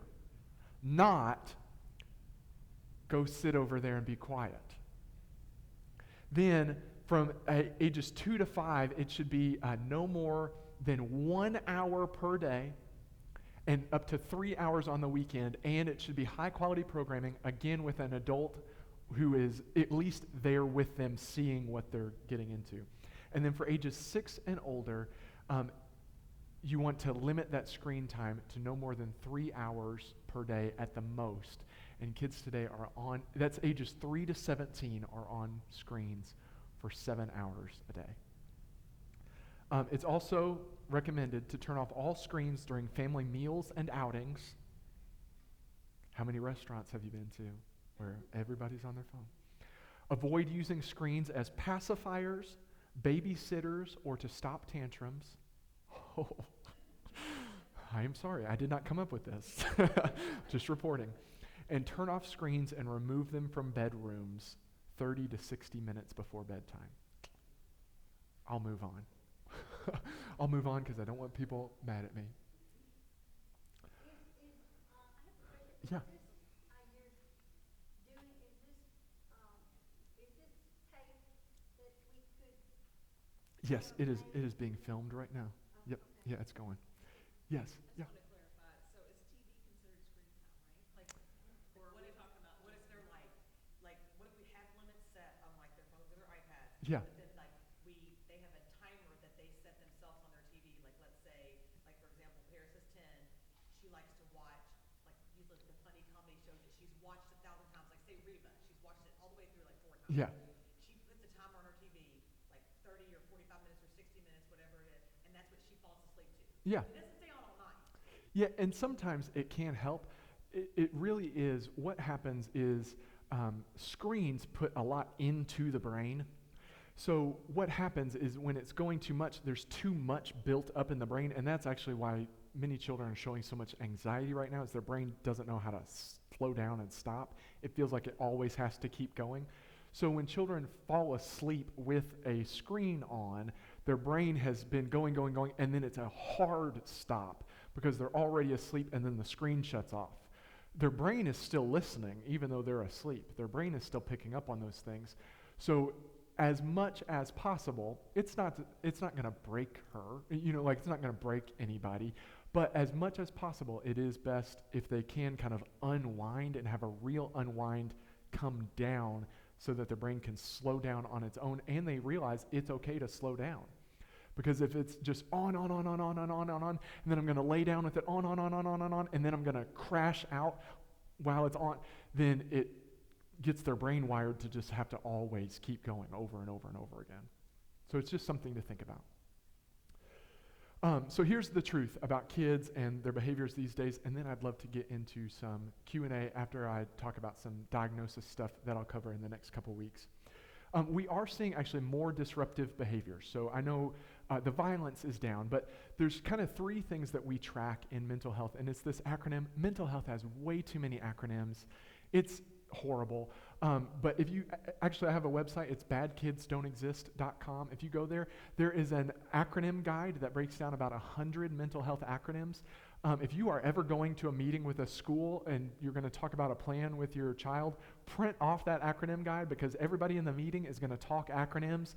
not go sit over there and be quiet. Then from ages 2 to 5, it should be no more than 1 hour per day and up to 3 hours on the weekend, and it should be high quality programming, again with an adult who is at least there with them seeing what they're getting into. And then for ages 6 and older, you want to limit that screen time to no more than 3 hours per day at the most. And kids today are on, that's ages 3 to 17 are on screens for 7 hours a day. It's also recommended to turn off all screens during family meals and outings. How many restaurants have you been to where everybody's on their phone? Avoid using screens as pacifiers, babysitters, or to stop tantrums. Oh, I am sorry, I did not come up with this. Just reporting. And turn off screens and remove them from bedrooms 30 to 60 minutes before bedtime. I'll move on. I'll move on because I don't want people mad at me. Yeah. Yes, it is. It is being filmed right now. Yep. Yeah, it's going. Yes. Yeah. I just want to clarify. So is TV considered screen time, right? Yeah. But then they have a timer that they set themselves on their TV. Like let's say, like for example, Paris is 10. She likes to watch like usually the funny comedy shows that she's watched 1,000 times. Like say Reba, she's watched it all the way through like 4 times. Yeah. She puts a timer on her TV, like 30 or 45 minutes or 60 minutes, whatever it is, and that's what she falls asleep to. Yeah. It doesn't stay on all night. Yeah, and sometimes it can help. It really is. What happens is screens put a lot into the brain. So what happens is when it's going too much, there's too much built up in the brain, and that's actually why many children are showing so much anxiety right now, is their brain doesn't know how to slow down and stop. It feels like it always has to keep going. So when children fall asleep with a screen on, their brain has been going, and then it's a hard stop because they're already asleep, and then the screen shuts off. Their brain is still listening, even though they're asleep. Their brain is still picking up on those things. So as much as possible, it's not going to break her, it's not going to break anybody, but as much as possible, it is best if they can kind of unwind and have a real unwind, come down so that their brain can slow down on its own, and they realize it's okay to slow down. Because if it's just on, and then I'm going to lay down with it on, and then I'm going to crash out while it's on, then it gets their brain wired to just have to always keep going over and over and over again. So it's just something to think about. So here's the truth about kids and their behaviors these days, and then I'd love to get into some Q&A after I talk about some diagnosis stuff that I'll cover in the next couple weeks. We are seeing actually more disruptive behaviors. So I know the violence is down, but there's kind of 3 things that we track in mental health, and it's this acronym. Mental health has way too many acronyms. It's horrible. But if you, actually I have a website, it's badkidsdon'texist.com. If you go there, there is an acronym guide that breaks down about 100 mental health acronyms. If you are ever going to a meeting with a school and you're going to talk about a plan with your child, print off that acronym guide, because everybody in the meeting is going to talk acronyms,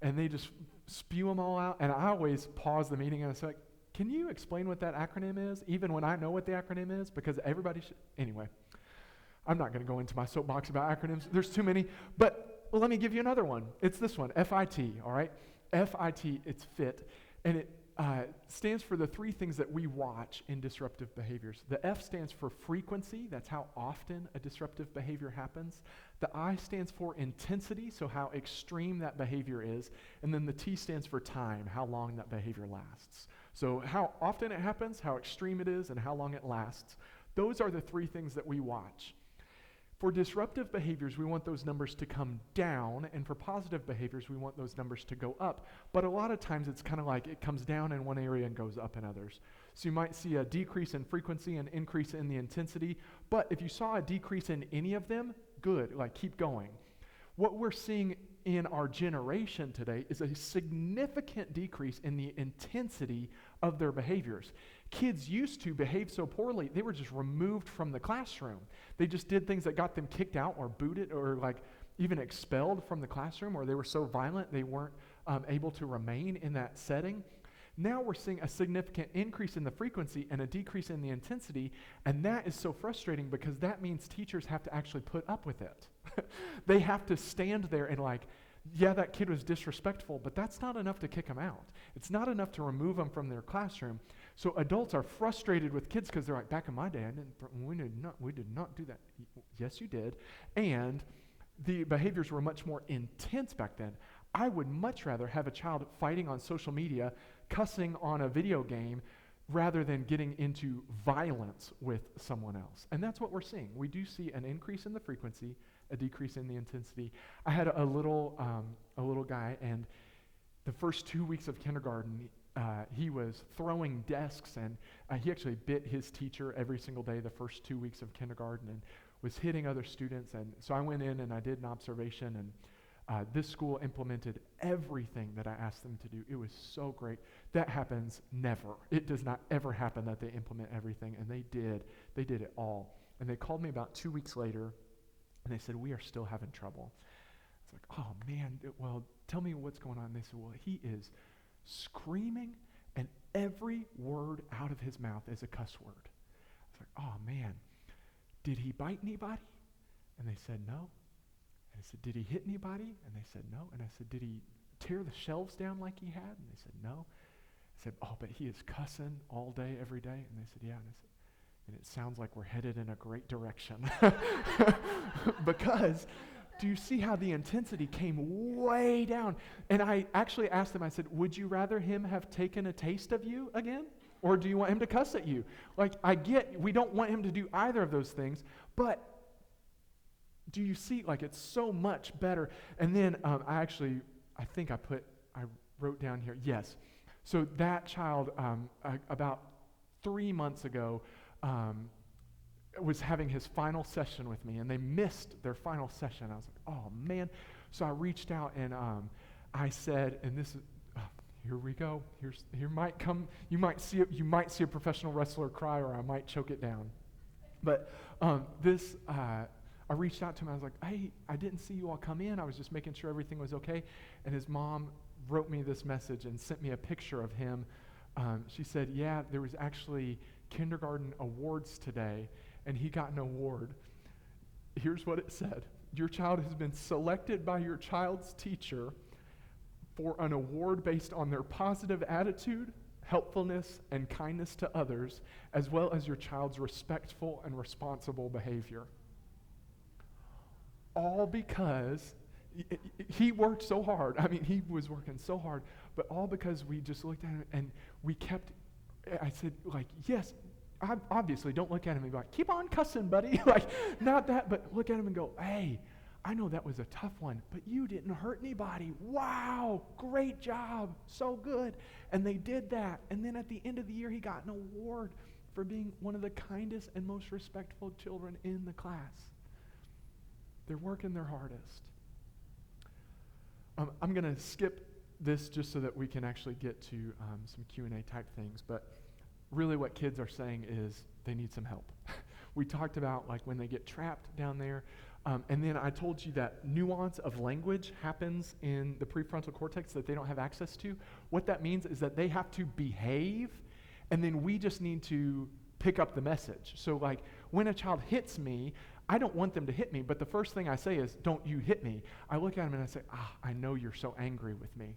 and they just spew them all out. And I always pause the meeting and I say, like, can you explain what that acronym is, even when I know what the acronym is? Because everybody should. Anyway, I'm not going to go into my soapbox about acronyms. There's too many. But let me give you another one. It's this one, FIT, all right? FIT, it's FIT. And it stands for the 3 things that we watch in disruptive behaviors. The F stands for frequency. That's how often a disruptive behavior happens. The I stands for intensity, so how extreme that behavior is. And then the T stands for time, how long that behavior lasts. So how often it happens, how extreme it is, and how long it lasts. Those are the 3 things that we watch. For disruptive behaviors, we want those numbers to come down, and for positive behaviors, we want those numbers to go up. But a lot of times, it's kind of like it comes down in one area and goes up in others. So you might see a decrease in frequency and increase in the intensity, but if you saw a decrease in any of them, good, like keep going. What we're seeing in our generation today is a significant decrease in the intensity of their behaviors. Kids used to behave so poorly, they were just removed from the classroom. They just did things that got them kicked out or booted or like even expelled from the classroom, or they were so violent they weren't able to remain in that setting. Now we're seeing a significant increase in the frequency and a decrease in the intensity, and that is so frustrating because that means teachers have to actually put up with it. They have to stand there and like, yeah, that kid was disrespectful, but that's not enough to kick them out. It's not enough to remove them from their classroom. So adults are frustrated with kids because they're like, back in my day, we did not do that. Yes, you did. And the behaviors were much more intense back then. I would much rather have a child fighting on social media, cussing on a video game, rather than getting into violence with someone else. And that's what we're seeing. We do see an increase in the frequency, a decrease in the intensity. I had a little guy, and the first 2 weeks of kindergarten, he was throwing desks, and he actually bit his teacher every single day the first 2 weeks of kindergarten and was hitting other students. And so I went in and I did an observation, and this school implemented everything that I asked them to do. It was so great. That happens never. It does not ever happen that they implement everything, and they did. They did it all. And they called me about 2 weeks later, and they said, we are still having trouble. It's like, oh man, well, tell me what's going on. And they said, well, he is screaming, and every word out of his mouth is a cuss word. It's like, oh man, did he bite anybody? And they said no. I said, did he hit anybody? And they said, no. And I said, did he tear the shelves down like he had? And they said, no. I said, oh, but he is cussing all day, every day? And they said, yeah. And I said, and it sounds like we're headed in a great direction. Because do you see how the intensity came way down? And I actually asked them, I said, would you rather him have taken a taste of you again? Or do you want him to cuss at you? Like, I get, we don't want him to do either of those things, but do you see, like, it's so much better. And then I wrote down here, yes. So that child, about 3 months ago, was having his final session with me, and they missed their final session. I was like, oh, man. So I reached out, and I said, and this is, here we go. Here might come, you might see a professional wrestler cry, or I might choke it down. But I reached out to him. I was like, hey, I didn't see you all come in. I was just making sure everything was okay. And his mom wrote me this message and sent me a picture of him. She said, yeah, there was actually kindergarten awards today, and he got an award. Here's what it said. Your child has been selected by your child's teacher for an award based on their positive attitude, helpfulness, and kindness to others, as well as your child's respectful and responsible behavior. All because he worked so hard. I mean, he was working so hard, but all because we just looked at him and I said, like, yes, obviously don't look at him and be like, keep on cussing, buddy. Like, not that, but look at him and go, hey, I know that was a tough one, but you didn't hurt anybody. Wow, great job, so good. And they did that. And then at the end of the year, he got an award for being one of the kindest and most respectful children in the class. They're working their hardest. I'm going to skip this just so that we can actually get to some Q&A type things. But really what kids are saying is they need some help. We talked about like when they get trapped down there. And then I told you that nuance of language happens in the prefrontal cortex that they don't have access to. What that means is that they have to behave, and then we just need to pick up the message. So like when a child hits me, I don't want them to hit me, but the first thing I say is, don't you hit me. I look at them and I say, I know you're so angry with me.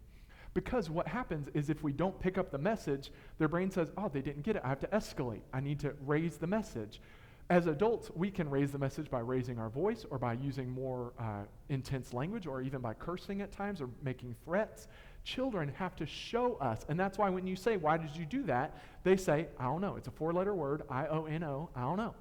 Because what happens is if we don't pick up the message, their brain says, oh, they didn't get it. I have to escalate. I need to raise the message. As adults, we can raise the message by raising our voice or by using more intense language or even by cursing at times or making threats. Children have to show us. And that's why when you say, why did you do that? They say, I don't know. It's a 4-letter word, I-O-N-O, I don't know.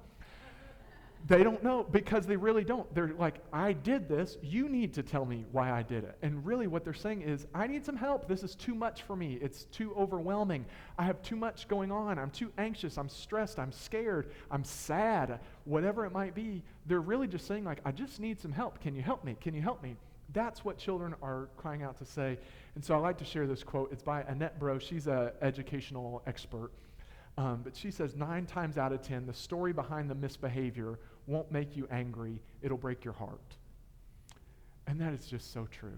They don't know because they really don't. They're like, I did this. You need to tell me why I did it. And really what they're saying is, I need some help. This is too much for me. It's too overwhelming. I have too much going on. I'm too anxious. I'm stressed. I'm scared. I'm sad. Whatever it might be, they're really just saying like, I just need some help. Can you help me? Can you help me? That's what children are crying out to say. And so I like to share this quote. It's by Annette Bro. She's an educational expert. But she says 9 times out of 10, the story behind the misbehavior won't make you angry. It'll break your heart. And that is just so true,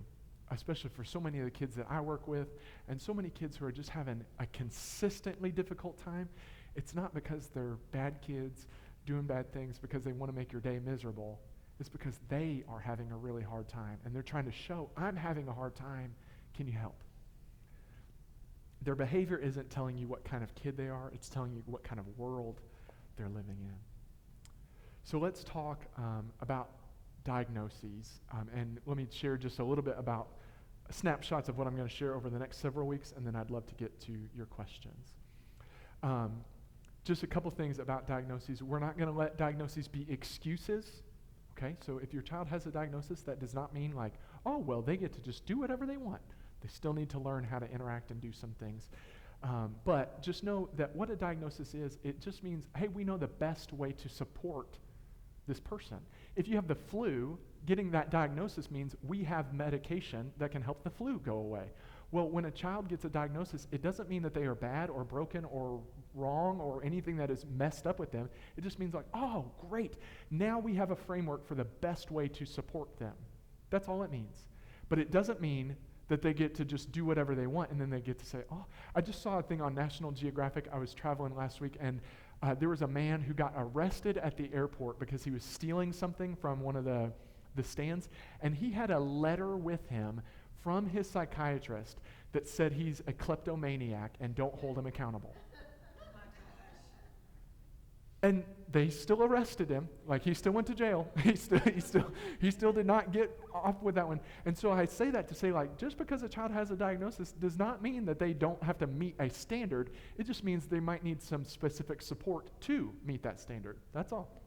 especially for so many of the kids that I work with and so many kids who are just having a consistently difficult time. It's not because they're bad kids doing bad things because they want to make your day miserable. It's because they are having a really hard time and they're trying to show, I'm having a hard time. Can you help? Their behavior isn't telling you what kind of kid they are. It's telling you what kind of world they're living in. So let's talk about diagnoses. And let me share just a little bit about snapshots of what I'm going to share over the next several weeks, and then I'd love to get to your questions. Just a couple things about diagnoses. We're not going to let diagnoses be excuses. Okay, so if your child has a diagnosis, that does not mean like, oh, well, they get to just do whatever they want. They still need to learn how to interact and do some things. But just know that what a diagnosis is, it just means, hey, we know the best way to support this person. If you have the flu, getting that diagnosis means we have medication that can help the flu go away. Well, when a child gets a diagnosis, it doesn't mean that they are bad or broken or wrong or anything that is messed up with them. It just means like, oh, great. Now we have a framework for the best way to support them. That's all it means. But it doesn't mean that they get to just do whatever they want and then they get to say, oh, I just saw a thing on National Geographic. I was traveling last week and there was a man who got arrested at the airport because he was stealing something from one of the the stands, and he had a letter with him from his psychiatrist that said he's a kleptomaniac and don't hold him accountable. And they still arrested him. Like, he still went to jail. He still did not get off with that one. And so I say that to say, like, just because a child has a diagnosis does not mean that they don't have to meet a standard. It just means they might need some specific support to meet that standard. That's all.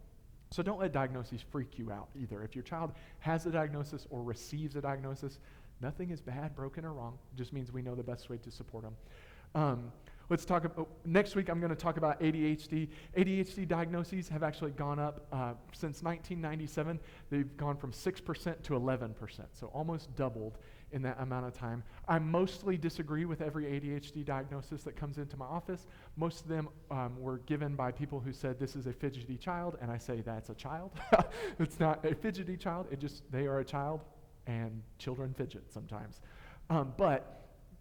So don't let diagnoses freak you out either. If your child has a diagnosis or receives a diagnosis, nothing is bad, broken, or wrong. It just means we know the best way to support them. Let's talk about, next week I'm going to talk about ADHD. ADHD diagnoses have actually gone up since 1997. They've gone from 6% to 11%, so almost doubled in that amount of time. I mostly disagree with every ADHD diagnosis that comes into my office. Most of them were given by people who said this is a fidgety child, and I say that's a child. It's not a fidgety child, they are a child, and children fidget sometimes. But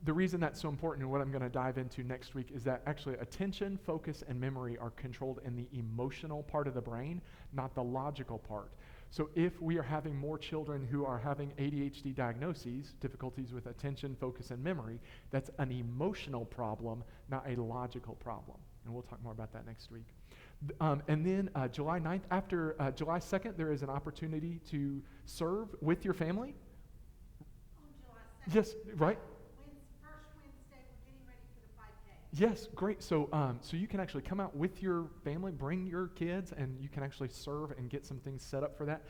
the reason that's so important and what I'm going to dive into next week is that actually attention, focus, and memory are controlled in the emotional part of the brain, not the logical part. So if we are having more children who are having ADHD diagnoses, difficulties with attention, focus, and memory, that's an emotional problem, not a logical problem. And we'll talk more about that next week. And then July 9th, after July 2nd, there is an opportunity to serve with your family. On July 2nd. Yes, right? First Wednesday, we're getting ready for the 5K. Yes, great. So so you can actually come out with your family, bring your kids, and you can actually serve and get some things set up for that.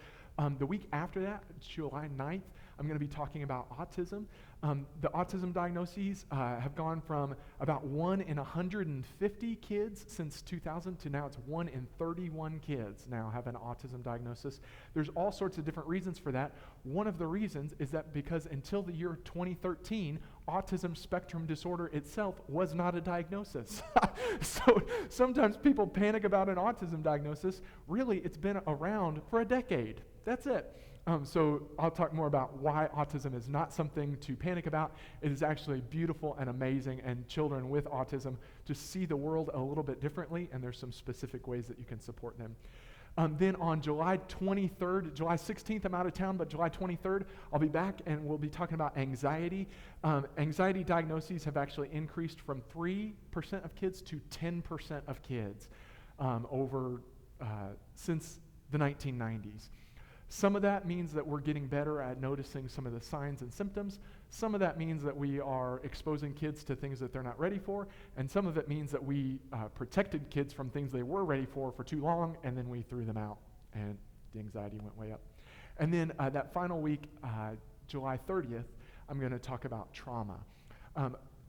The week after that, July 9th, I'm going to be talking about autism. The autism diagnoses have gone from about 1 in 150 kids since 2000 to now it's 1 in 31 kids now have an autism diagnosis. There's all sorts of different reasons for that. One of the reasons is that because until the year 2013, autism spectrum disorder itself was not a diagnosis. So sometimes people panic about an autism diagnosis. Really, it's been around for a decade. That's it. So I'll talk more about why autism is not something to panic about. It is actually beautiful and amazing, and children with autism just see the world a little bit differently, and there's some specific ways that you can support them. Then on July 23rd, July 16th, I'm out of town, but July 23rd, I'll be back, and we'll be talking about anxiety. Anxiety diagnoses have actually increased from 3% of kids to 10% of kids since the 1990s. Some of that means that we're getting better at noticing some of the signs and symptoms. Some of that means that we are exposing kids to things that they're not ready for. And some of it means that we protected kids from things they were ready for too long, and then we threw them out, and the anxiety went way up. And then that final week, July 30th, I'm going to talk about trauma.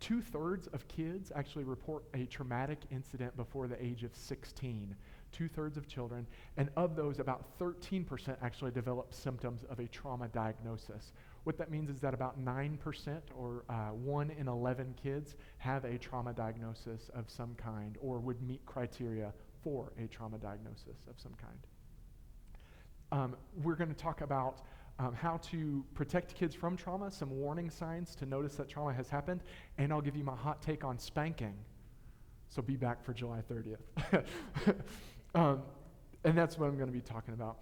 2/3 of kids actually report a traumatic incident before the age of 16. 2/3 of children, and of those, about 13% actually develop symptoms of a trauma diagnosis. What that means is that about 9% or 1 in 11 kids have a trauma diagnosis of some kind or would meet criteria for a trauma diagnosis of some kind. We're going to talk about how to protect kids from trauma, some warning signs to notice that trauma has happened, and I'll give you my hot take on spanking. So be back for July 30th. And that's what I'm going to be talking about.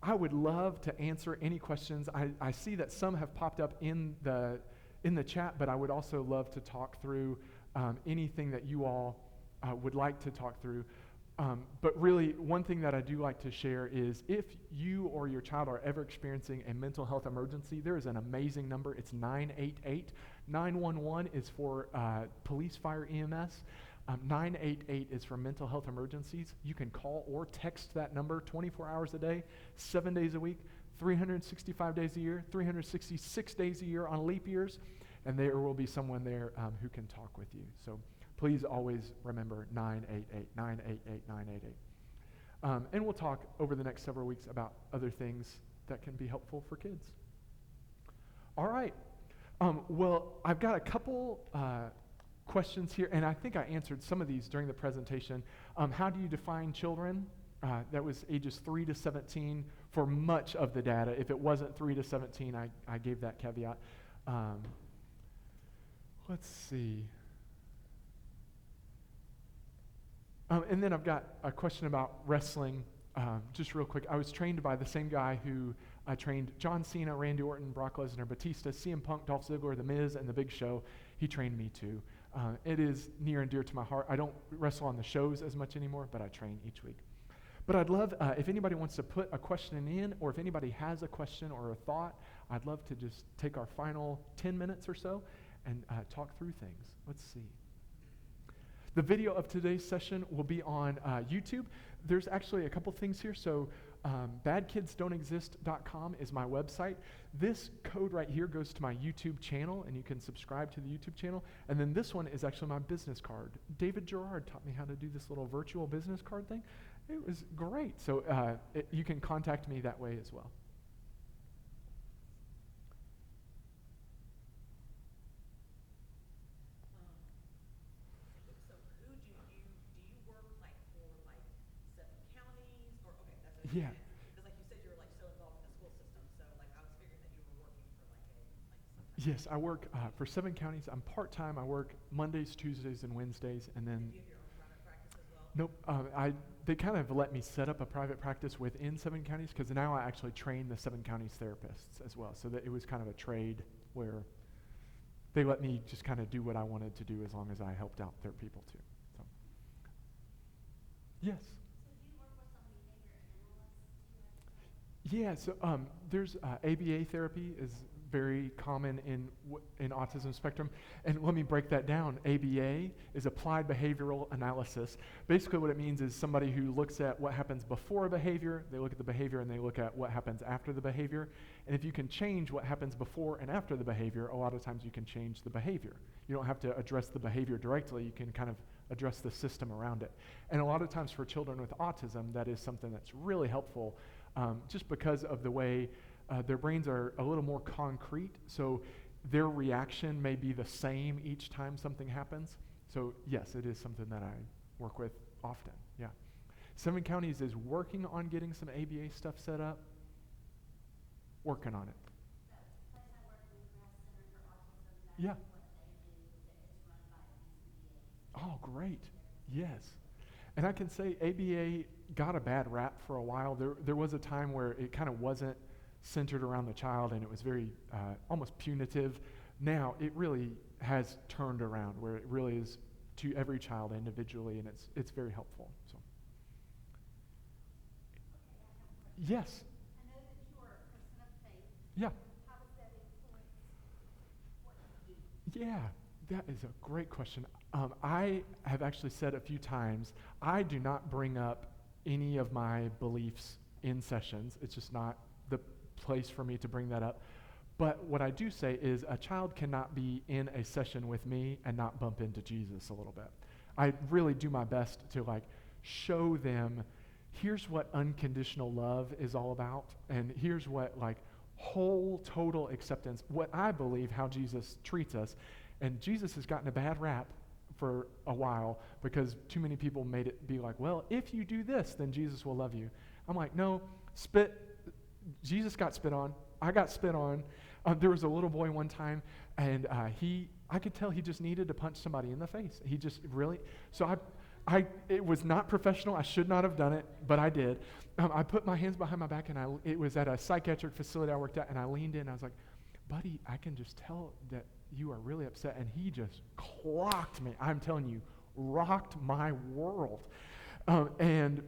I would love to answer any questions. I see that some have popped up in the chat, but I would also love to talk through anything that you all would like to talk through. But really, one thing that I do like to share is if you or your child are ever experiencing a mental health emergency, there is an amazing number. It's 988. 911 is for police, fire, EMS. 988 is for mental health emergencies. You can call or text that number 24 hours a day, 7 days a week, 365 days a year, 366 days a year on leap years, and there will be someone there who can talk with you. So please always remember 988, 988, 988. And we'll talk over the next several weeks about other things that can be helpful for kids. All right. Well, I've got a couple questions here, and I think I answered some of these during the presentation. How do you define children? That was ages 3 to 17 for much of the data. If it wasn't 3 to 17, I gave that caveat. Let's see. And then I've got a question about wrestling. just real quick, I was trained by the same guy who trained John Cena, Randy Orton, Brock Lesnar, Batista, CM Punk, Dolph Ziggler, The Miz, and The Big Show. He trained me too. It is near and dear to my heart. I don't wrestle on the shows as much anymore, but I train each week. But I'd love, if anybody wants to put a question in, or if anybody has a question or a thought, I'd love to just take our final 10 minutes or so and talk through things. Let's see. The video of today's session will be on YouTube. There's actually a couple things here. So badkidsdon'texist.com is my website. This code right here goes to my YouTube channel, and you can subscribe to the YouTube channel. And then this one is actually my business card. David Gerard taught me how to do this little virtual business card thing. It was great. So you can contact me that way as well. So who do you work like for like 7 counties or okay, that's what Yeah. because like you said you're like so involved in the school system, so like I was figuring that you were working for like some type Yes, I work for 7 counties. I'm part-time. I work Mondays, Tuesdays, and Wednesdays, and then do you have your own private practice as well? nope. They kind of let me set up a private practice within 7 counties because now I actually train the 7 counties therapists as well. So that it was kind of a trade where they let me just kind of do what I wanted to do as long as I helped out their people too. So, yes. So do you work with some behavior analysts too? Yeah, so there's ABA therapy is very common in autism spectrum. And let me break that down. ABA is applied behavioral analysis. Basically what it means is somebody who looks at what happens before a behavior, they look at the behavior, and they look at what happens after the behavior. And if you can change what happens before and after the behavior, a lot of times you can change the behavior. You don't have to address the behavior directly. You can kind of address the system around it. And a lot of times for children with autism, that is something that's really helpful just because of the way their brains are a little more concrete, so their reaction may be the same each time something happens. So yes, it is something that I work with often, yeah. 7 counties is working on getting some ABA stuff set up, working on it. The place I work in the Grass Center for Autism, that's Yeah. what they do. It's run by BCBA. Oh, great, yes. And I can say ABA got a bad rap for a while. There was a time where it kind of wasn't centered around the child, and it was very almost punitive. Now it really has turned around where it really is to every child individually, and it's very helpful. So Okay, I have a question. yes, I know that you are a person of faith. yeah, How does that influence what you do? yeah, that is a great question. I have actually said a few times, I do not bring up any of my beliefs in sessions. It's just not the place for me to bring that up. But what I do say is a child cannot be in a session with me and not bump into Jesus a little bit. I really do my best to like show them, here's what unconditional love is all about, and here's what like whole total acceptance, what I believe how Jesus treats us. And Jesus has gotten a bad rap for a while because too many people made it be like, well, if you do this, then Jesus will love you. I'm like, no, Jesus got spit on. I got spit on. There was a little boy one time, and I could tell he just needed to punch somebody in the face. He just really, so it was not professional. I should not have done it, but I did. I put my hands behind my back, and it was at a psychiatric facility I worked at, and I leaned in, and I was like, buddy, I can just tell that you are really upset. And he just clocked me. I'm telling you, rocked my world. And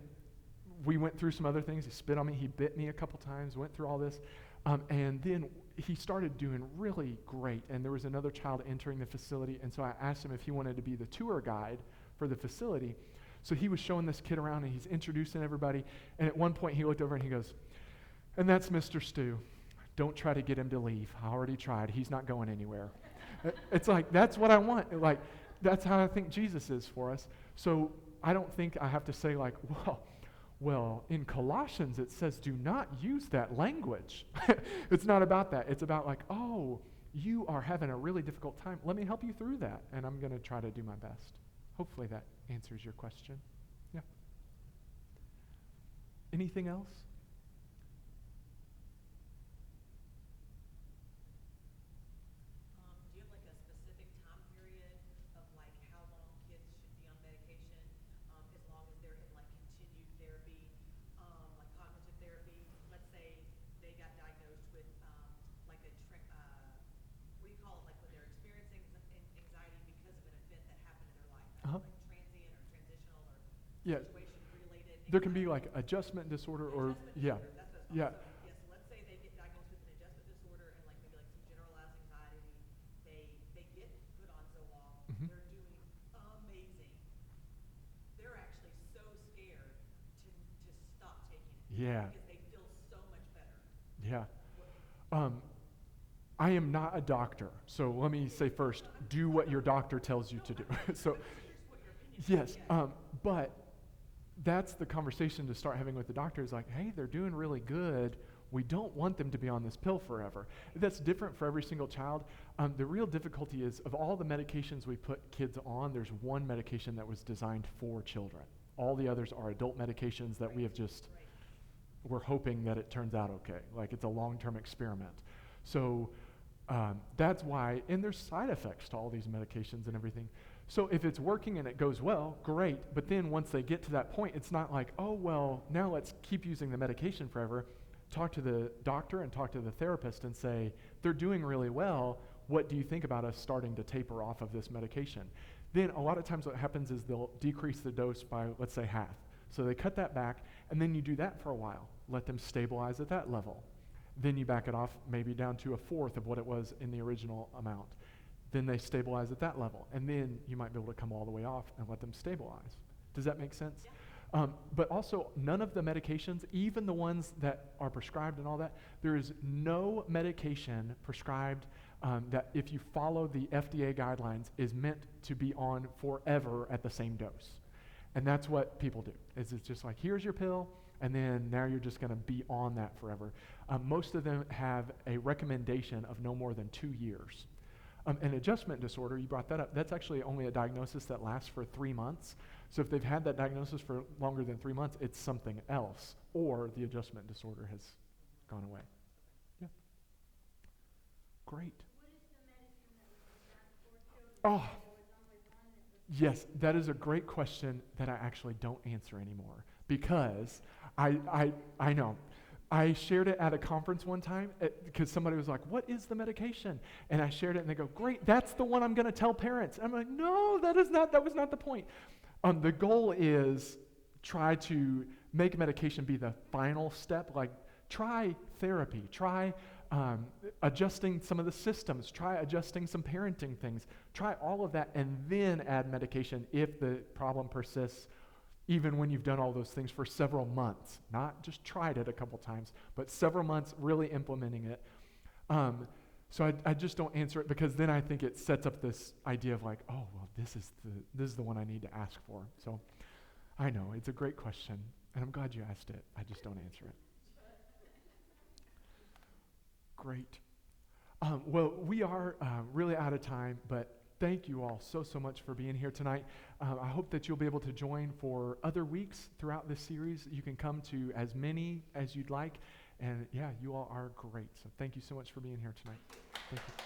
we went through some other things. He spit on me. He bit me a couple times, went through all this. And then he started doing really great. And there was another child entering the facility. And so I asked him if he wanted to be the tour guide for the facility. So he was showing this kid around, and he's introducing everybody. And at one point, he looked over and he goes, and that's Mr. Stu. Don't try to get him to leave. I already tried. He's not going anywhere. It's like, that's what I want. Like, that's how I think Jesus is for us. So I don't think I have to say like, well, in Colossians it says do not use that language. It's not about that. It's about like, oh, you are having a really difficult time. Let me help you through that. And I'm going to try to do my best. Hopefully that answers your question. Yeah. Anything else? Do you have like a specific time period of like how long kids should be on medication, as long as they're in like continued therapy? Yeah. situation related. There can be like adjustment disorder or, yeah. That's what it's called. Yeah. So, yes, let's say they get diagnosed with an adjustment disorder and like maybe like some generalized anxiety. They get put on Zoloft. Mhm. They're doing amazing. They're actually so scared to stop taking it. Yeah. Because they feel so much better. Yeah. I am not a doctor, so let me say first, do what your doctor tells you to do. So, yes, but that's the conversation to start having with the doctor is like, hey, they're doing really good. We don't want them to be on this pill forever. That's different for every single child. The real difficulty is of all the medications we put kids on, there's one medication that was designed for children. All the others are adult medications that we have just, we're hoping that it turns out okay. Like it's a long-term experiment. So that's why, and there's side effects to all these medications and everything. So if it's working and it goes well, great. But then once they get to that point, it's not like, oh, well, now let's keep using the medication forever. Talk to the doctor and talk to the therapist and say, they're doing really well. What do you think about us starting to taper off of this medication? Then a lot of times what happens is they'll decrease the dose by, let's say, half. So they cut that back, and then you do that for a while. Let them stabilize at that level. Then you back it off maybe down to a fourth of what it was in the original amount. Then they stabilize at that level. And then you might be able to come all the way off and let them stabilize. Does that make sense? Yeah. But also, none of the medications, even the ones that are prescribed and all that, there is no medication prescribed that if you follow the FDA guidelines is meant to be on forever at the same dose. And that's what people do. It's just like, here's your pill, and then now you're just going to be on that forever. Most of them have a recommendation of no more than 2 years. An adjustment disorder, you brought that up, that's actually only a diagnosis that lasts for 3 months. So if they've had that diagnosis for longer than 3 months, it's something else, or the adjustment disorder has gone away. Yeah. Great. What is the medicine that was designed for children? Oh. There was only one that was Yes, that is a great question that I actually don't answer anymore because I know. I shared it at a conference one time because somebody was like, what is the medication? And I shared it and they go, great, that's the one I'm going to tell parents. And I'm like, no, that was not the point. The goal is try to make medication be the final step. Like try therapy, try adjusting some of the systems, try adjusting some parenting things, try all of that and then add medication if the problem persists, even when you've done all those things for several months, not just tried it a couple times, but several months really implementing it. So I just don't answer it because then I think it sets up this idea of like, oh, well, this is the one I need to ask for. So I know, it's a great question, and I'm glad you asked it. I just don't answer it. Great. Well, we are really out of time, but thank you all so much for being here tonight. I hope that you'll be able to join for other weeks throughout this series. You can come to as many as you'd like. And yeah, you all are great. So thank you so much for being here tonight. Thank you.